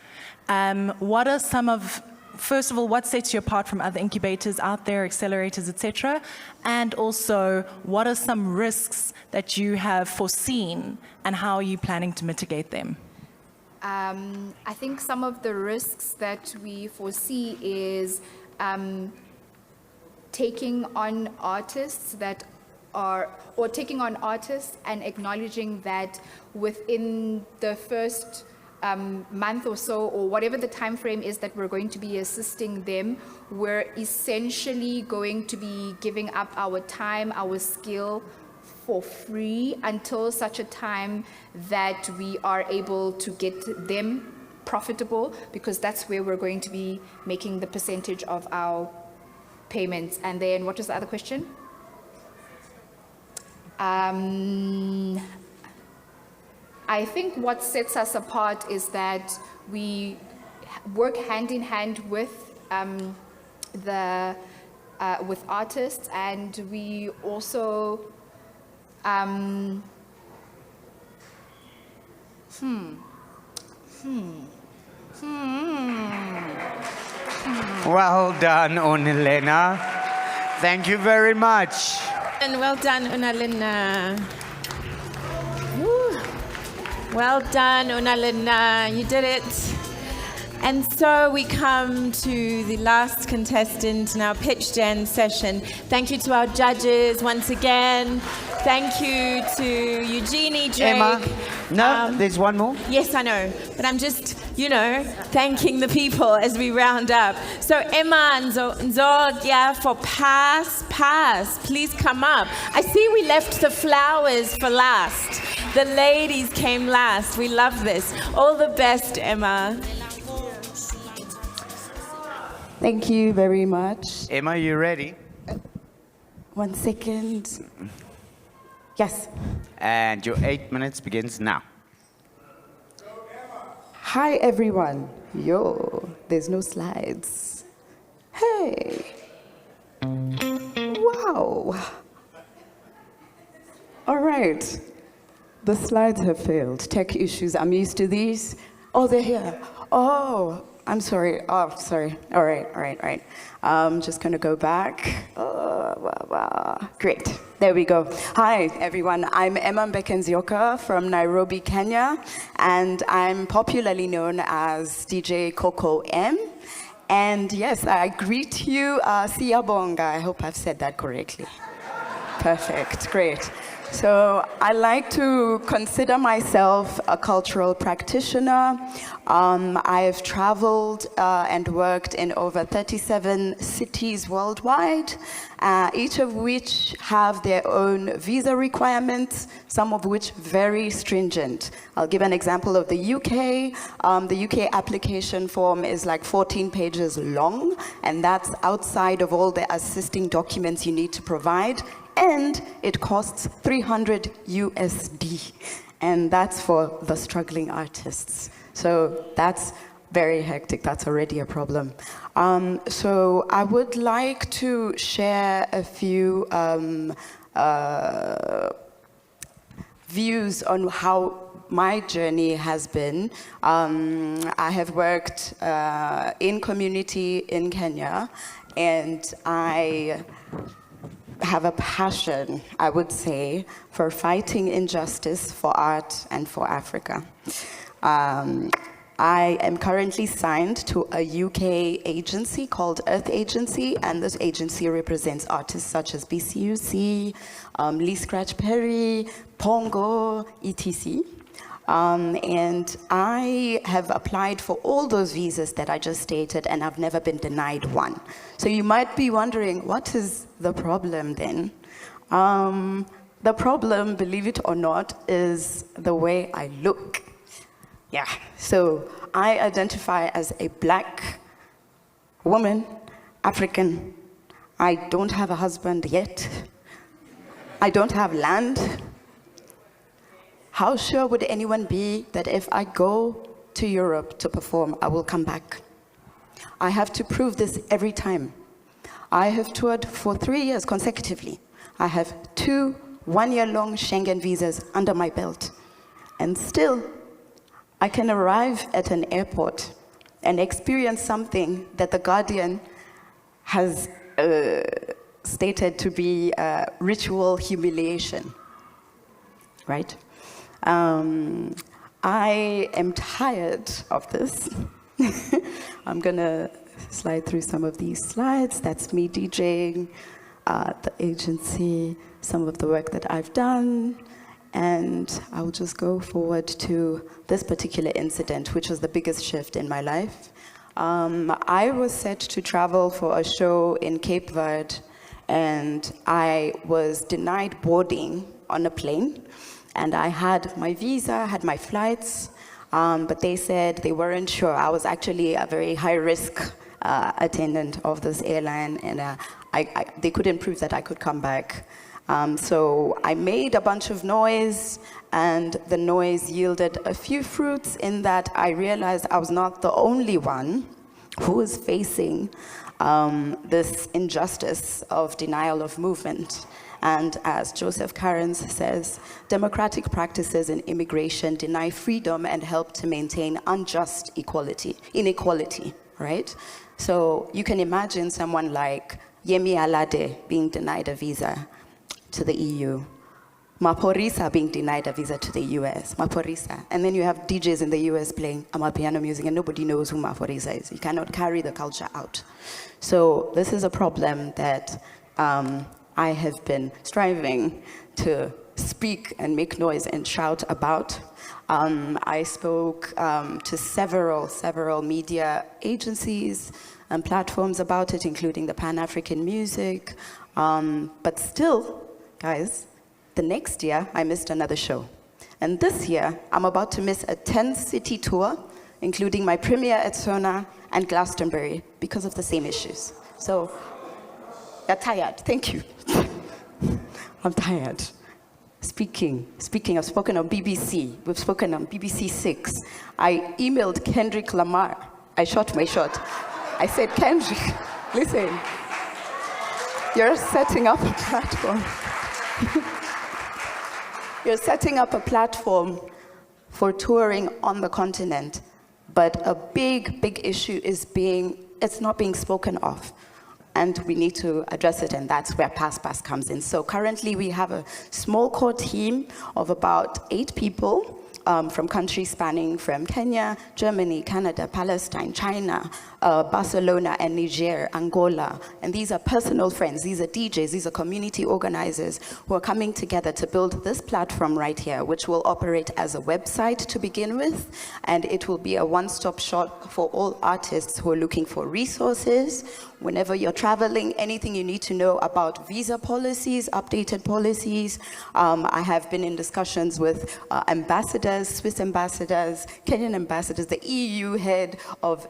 What are some of, first of all, what sets you apart from other incubators out there, accelerators, etc.? And also, what are some risks that you have foreseen, and how are you planning to mitigate them? I think some of the risks that we foresee is taking on artists and acknowledging that within the first month or so, or whatever the time frame is that we're going to be assisting them, we're essentially going to be giving up our time, our skill for free until such a time that we are able to get them profitable, because that's where we're going to be making the percentage of our payments. And then what was the other question? I think what sets us apart is that we work hand in hand with with artists, and we also Well done, Unalena. Thank you very much. And well done, Unalena. Woo. Well done, Unalena. You did it. And so we come to the last contestant in our Pitch Den session. Thank you to our judges once again. Thank you to Eugenie, Drake. Emma, no, there's one more. Yes, I know, but I'm just, thanking the people as we round up. So Emma and Nzog, for pass, please come up. I see we left the flowers for last. The ladies came last. We love this. All the best, Emma. Thank you very much. Emma, you ready? 1 second. Yes. And your 8 minutes begins now. Hi, everyone. Yo, there's no slides. Hey. Wow. All right. The slides have failed. Tech issues. I'm used to these. Oh, they're here. Oh, I'm sorry. Oh, sorry. All right. I'm just going to go back. Great. There we go. Hi, everyone. I'm Emma Mbekenzioka from Nairobi, Kenya, and I'm popularly known as DJ Coco M. And yes, I greet you, Siyabonga. I hope I've said that correctly. Perfect. Great. So I like to consider myself a cultural practitioner. I have traveled and worked in over 37 cities worldwide, each of which have their own visa requirements, some of which very stringent. I'll give an example of the UK. The UK application form is like 14 pages long, and that's outside of all the assisting documents you need to provide. And it costs 300 USD, and that's for the struggling artists. So that's very hectic. That's already a problem. So I would like to share a few views on how my journey has been. I have worked in community in Kenya, and I have a passion, I would say, for fighting injustice for art and for Africa. I am currently signed to a UK agency called Earth Agency, and this agency represents artists such as BCUC, Lee Scratch Perry, Pongo, etc. And I have applied for all those visas that I just stated, and I've never been denied one. So you might be wondering, what is the problem then? The problem, believe it or not, is the way I look. Yeah, so I identify as a Black woman, African. I don't have a husband yet. I don't have land. How sure would anyone be that if I go to Europe to perform, I will come back? I have to prove this every time. I have toured for 3 years consecutively. I have 2 one-year-long Schengen visas under my belt. And still, I can arrive at an airport and experience something that The Guardian has stated to be ritual humiliation, right? I am tired of this. I'm gonna slide through some of these slides. That's me DJing, the agency, some of the work that I've done, and I'll just go forward to this particular incident, which was the biggest shift in my life. I was set to travel for a show in Cape Verde, and I was denied boarding on a plane. And I had my visa, had my flights, but they said they weren't sure. I was actually a very high-risk attendant of this airline, and they couldn't prove that I could come back. So I made a bunch of noise, and the noise yielded a few fruits in that I realized I was not the only one who was facing this injustice of denial of movement. And as Joseph Carens says, democratic practices in immigration deny freedom and help to maintain unjust inequality, right? So you can imagine someone like Yemi Alade being denied a visa to the EU, Maphorisa being denied a visa to the US, Maphorisa. And then you have DJs in the US playing amapiano music and nobody knows who Maphorisa is. You cannot carry the culture out. So this is a problem that I have been striving to speak and make noise and shout about. I spoke to several media agencies and platforms about it, including the Pan-African Music. But still, guys, the next year I missed another show. And this year, I'm about to miss a 10-city tour, including my premiere at Sona and Glastonbury, because of the same issues. So, you're tired. Thank you. I'm tired. Speaking, I've spoken on BBC. We've spoken on BBC 6. I emailed Kendrick Lamar. I shot my shot. I said, Kendrick, listen, you're setting up a platform. You're setting up a platform for touring on the continent, but a big issue is it's not being spoken of. And we need to address it, and that's where PassPass comes in. So currently we have a small core team of about 8 people from countries spanning from Kenya, Germany, Canada, Palestine, China, Barcelona, and Niger, Angola. And these are personal friends, these are DJs, these are community organizers who are coming together to build this platform right here, which will operate as a website to begin with, and it will be a one-stop shop for all artists who are looking for resources. Whenever you're traveling, anything you need to know about visa policies, updated policies. I have been in discussions with ambassadors, Swiss ambassadors, Kenyan ambassadors, the EU head of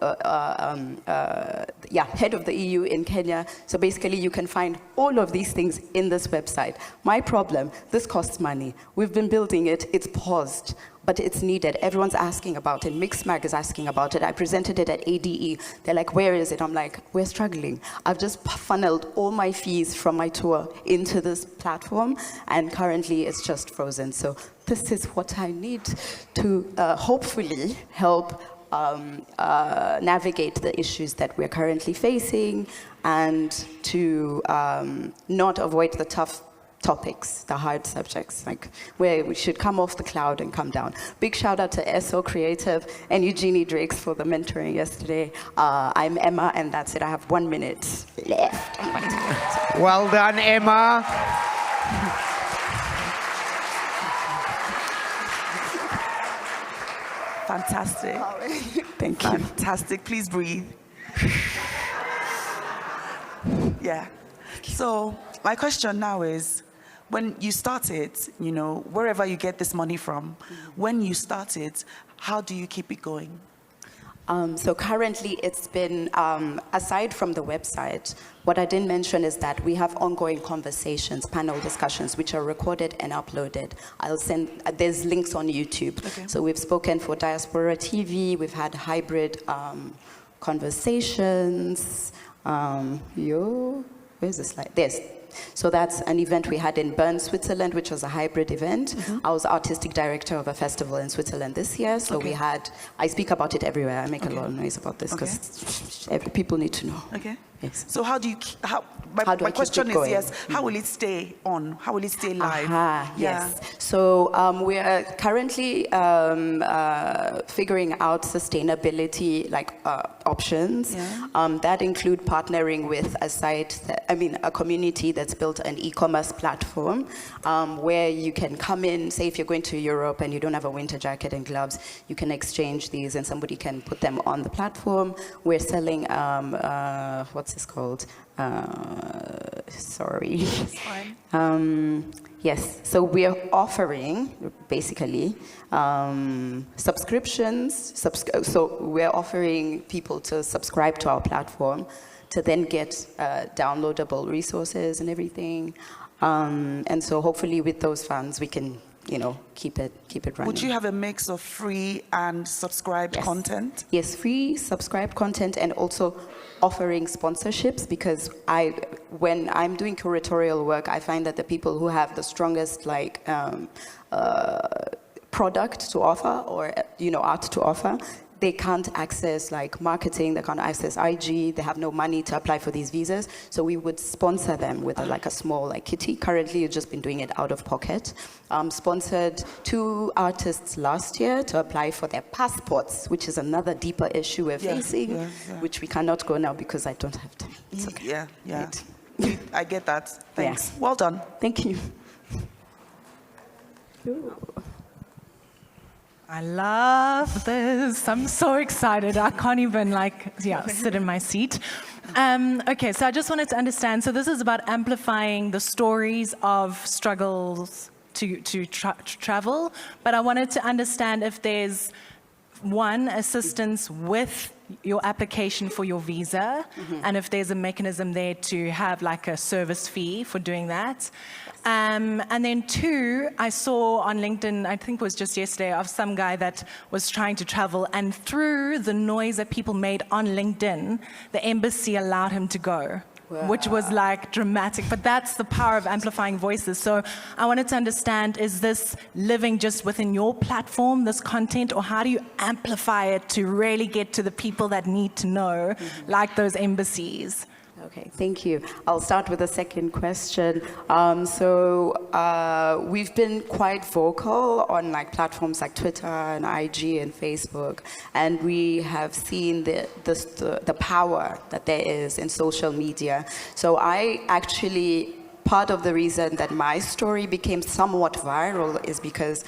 head of the EU in Kenya. So basically, you can find all of these things in this website. My problem: this costs money. We've been building it. It's paused. But it's needed. Everyone's asking about it. Mixmag is asking about it. I presented it at ADE. They're like, where is it? I'm like, we're struggling. I've just funneled all my fees from my tour into this platform, and currently it's just frozen. So this is what I need to hopefully help navigate the issues that we're currently facing, and to not avoid the tough topics, the hard subjects, like where we should come off the cloud and come down. Big shout out to SoCreative and Eugenie Drakes for the mentoring yesterday. I'm Emma, and that's it. I have 1 minute left on my time. Well done, Emma. Fantastic. Thank you. Fantastic. Please breathe. Yeah. So my question now is, when you started, wherever you get this money from, when you started, how do you keep it going? So currently it's been, aside from the website, what I didn't mention is that we have ongoing conversations, panel discussions, which are recorded and uploaded. There's links on YouTube. Okay. So we've spoken for Diaspora TV, we've had hybrid conversations. Where's the slide? So that's an event we had in Bern, Switzerland, which was a hybrid event. I was artistic director of a festival in Switzerland this year. So we had, I speak about it everywhere. I make a lot of noise about this because people need to know. Okay. Yes. So how do you, my question is, yes, how will it stay on? How will it stay live? Yes. So we are currently figuring out sustainability options that include partnering with a community that's built an e-commerce platform where you can come in, say if you're going to Europe and you don't have a winter jacket and gloves, you can exchange these and somebody can put them on the platform. We're selling, what's this called? Sorry. Yes, so we are offering, basically, subscriptions. So we're offering people to subscribe to our platform to then get downloadable resources and everything. And so hopefully with those funds, we can, keep it running. Would you have a mix of free and subscribed content? Yes, free, subscribed content, and also offering sponsorships, because when I'm doing curatorial work, I find that the people who have the strongest product to offer or art to offer, they can't access marketing, they can't access IG, they have no money to apply for these visas. So we would sponsor them with a small kitty. Currently, you've just been doing it out of pocket. Sponsored 2 artists last year to apply for their passports, which is another deeper issue we're facing, which we cannot go now because I don't have time. It's okay. Yeah. I get that. Thanks. Well done. Thank you. I love this. I'm so excited. I can't even sit in my seat. Okay, so I just wanted to understand. So this is about amplifying the stories of struggles to travel. But I wanted to understand if there's assistance with your application for your visa, and if there's a mechanism there to have a service fee for doing that. And then 2, I saw on LinkedIn, I think it was just yesterday, of some guy that was trying to travel, and through the noise that people made on LinkedIn, the embassy allowed him to go. Wow. Which was dramatic, but that's the power of amplifying voices. So I wanted to understand, is this living just within your platform, this content, or how do you amplify it to really get to the people that need to know, like those embassies? Okay, thank you. I'll start with the second question. We've been quite vocal on platforms like Twitter and IG and Facebook, and we have seen the power that there is in social media. So part of the reason that my story became somewhat viral is because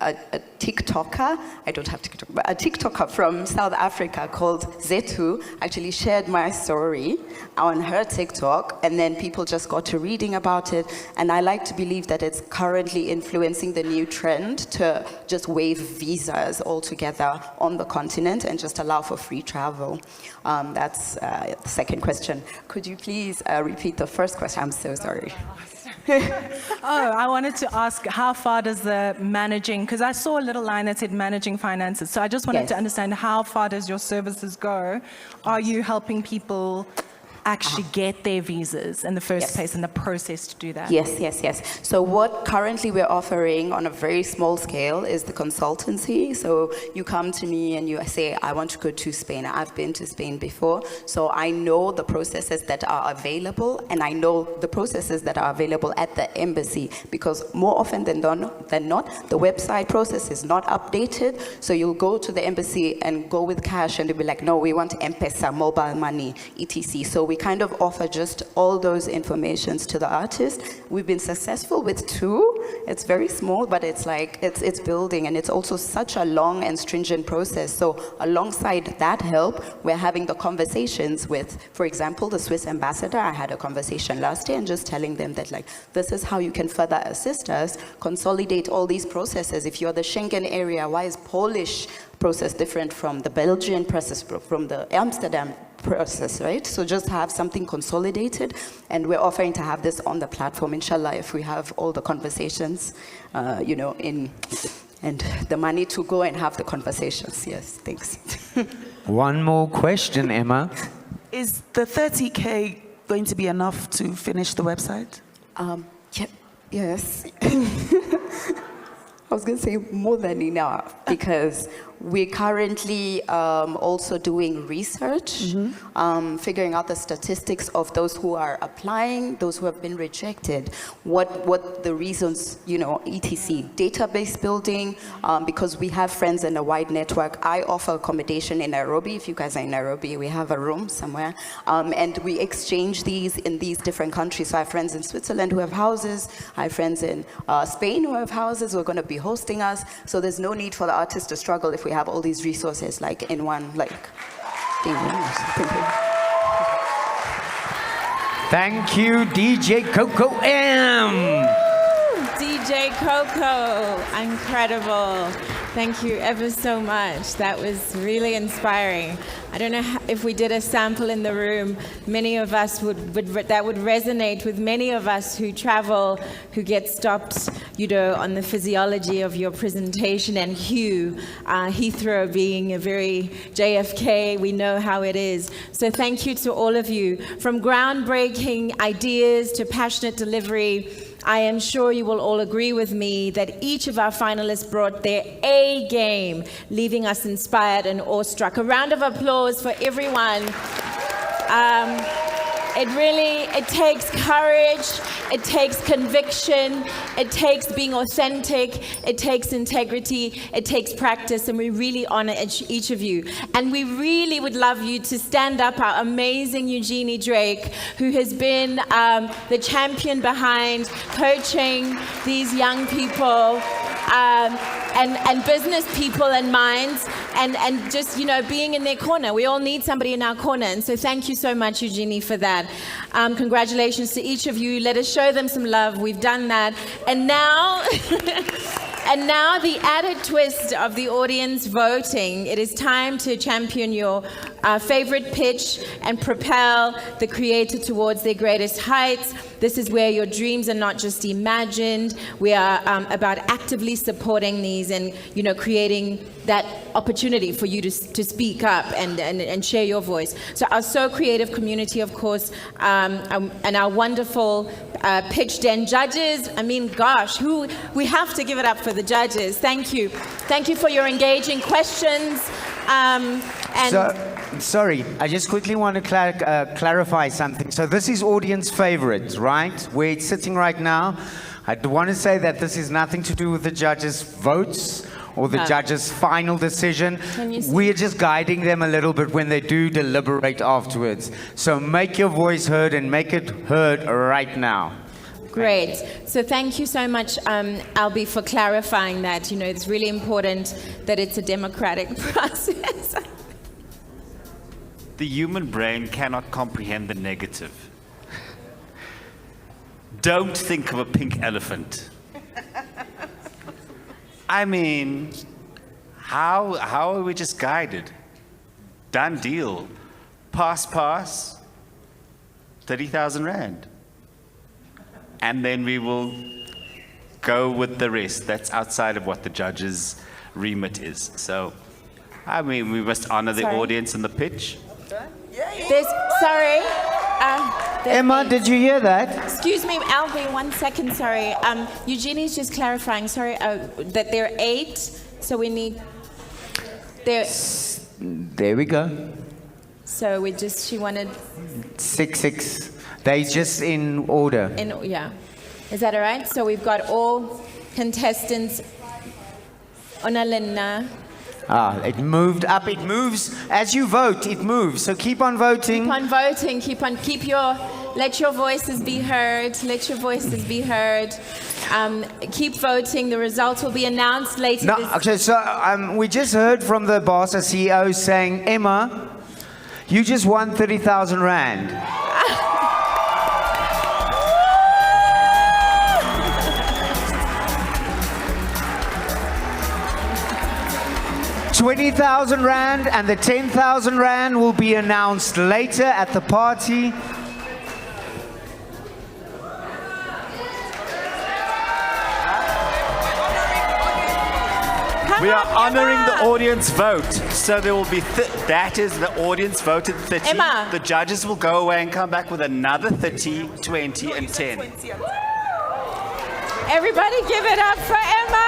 a TikToker, I don't have TikTok, but a TikToker from South Africa called Zetu actually shared my story on her TikTok, and then people just got to reading about it. And I like to believe that it's currently influencing the new trend to just waive visas altogether on the continent and just allow for free travel. That's the second question. Could you please repeat the first question? I'm so sorry. I wanted to ask, how far does the managing, because I saw a little line that said managing finances, so I just wanted to understand, how far does your services go? Are you helping people actually get their visas in the first place and the process to do that? Yes. So what currently we're offering on a very small scale is the consultancy. So you come to me and you say, I want to go to Spain. I've been to Spain before, so I know the processes that are available, and I know the processes that are available at the embassy, because more often than not, the website process is not updated. So you'll go to the embassy and go with cash, and they'll be like, no, we want M-Pesa, mobile money, etc. So we kind of offer just all those informations to the artist. We've been successful with 2. It's very small, but it's it's building, and it's also such a long and stringent process. So alongside that help, we're having the conversations with, for example, the Swiss ambassador. I had a conversation last year and just telling them that this is how you can further assist us, consolidate all these processes. If you're the Schengen area, why is Polish process different from the Belgian process, from the Amsterdam process, right? So just have something consolidated, and we're offering to have this on the platform, inshallah, if we have all the conversations, and the money to go and have the conversations. Yes, thanks. One more question, Emma. Is the 30K going to be enough to finish the website? Yes. I was going to say more than enough, because we're currently also doing research, figuring out the statistics of those who are applying, those who have been rejected, what the reasons, etc. Database building, because we have friends in a wide network. I offer accommodation in Nairobi. If you guys are in Nairobi, we have a room somewhere. And we exchange these in these different countries. So I have friends in Switzerland who have houses. I have friends in Spain who have houses who are going to be hosting us. So there's no need for the artists to struggle if we have all these resources in one thing. Thank you, DJ Coco M. DJ Coco, incredible. Thank you ever so much. That was really inspiring. I don't know if we did a sample in the room, many of us that would resonate with many of us who travel, who get stopped, on the physiology of your presentation. And Heathrow being a very JFK, we know how it is. So thank you to all of you. From groundbreaking ideas to passionate delivery, I am sure you will all agree with me that each of our finalists brought their A game, leaving us inspired and awestruck. A round of applause for everyone. It takes courage, it takes conviction, it takes being authentic, it takes integrity, it takes practice, and we really honor each of you. And we really would love you to stand up our amazing Eugenie Drake, who has been the champion behind coaching these young people, and business people and minds, and just, being in their corner. We all need somebody in our corner. And so thank you so much, Eugenie, for that. Congratulations to each of you. Let us show them some love. We've done that. And now, and now the added twist of the audience voting. It is time to champion your favorite pitch and propel the creator towards their greatest heights. This is where your dreams are not just imagined. We are about actively supporting these and, creating that opportunity for you to speak up and share your voice. So our SoCreative community, of course, and our wonderful Pitch Den judges. I mean, gosh, we have to give it up for the judges. Thank you. Thank you for your engaging questions. Sorry, I just quickly want to clarify something. So this is audience favorites, right? Where it's sitting right now. I want to say that this is nothing to do with the judges' votes or the judges' final decision. We're just guiding them a little bit when they do deliberate afterwards. So make your voice heard and make it heard right now. Great. So thank you so much, Albie, for clarifying that. It's really important that it's a democratic process. The human brain cannot comprehend the negative. Don't think of a pink elephant. I mean, how are we just guided? Done deal. Pass, 30,000 Rand. And then we will go with the rest. That's outside of what the judge's remit is. So, I mean, we must honor the audience and the pitch. Emma, did you hear that? Excuse me, Albie, 1 second, sorry. Eugenie's just clarifying, sorry, that there are 8, so we need... There we go. So she wanted... 6. They're just in order. Yeah. Is that all right? So we've got all contestants. Onalena. It moved up. It moves as you vote. It moves. So keep on voting. Keep on voting. Let your voices be heard. Let your voices be heard. Keep voting. The results will be announced later. Okay. So we just heard from the boss, a CEO, saying, Emma, you just won 30,000 Rand. 20,000 Rand and the 10,000 Rand will be announced later at the party. We are honoring the audience vote. So there will be, that is the audience voted 30. Emma. The judges will go away and come back with another 30, 20, and 10. Everybody give it up for Emma!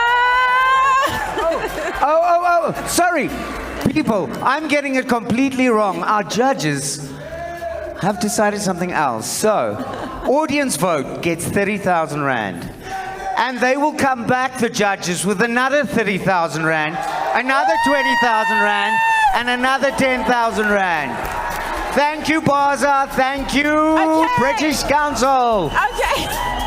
Sorry. People, I'm getting it completely wrong. Our judges have decided something else. So, audience vote gets 30,000 Rand. And they will come back, the judges, with another 30,000 Rand, another 20,000 Rand, and another 10,000 Rand. Thank you, Baza. Thank you, British Council. Okay.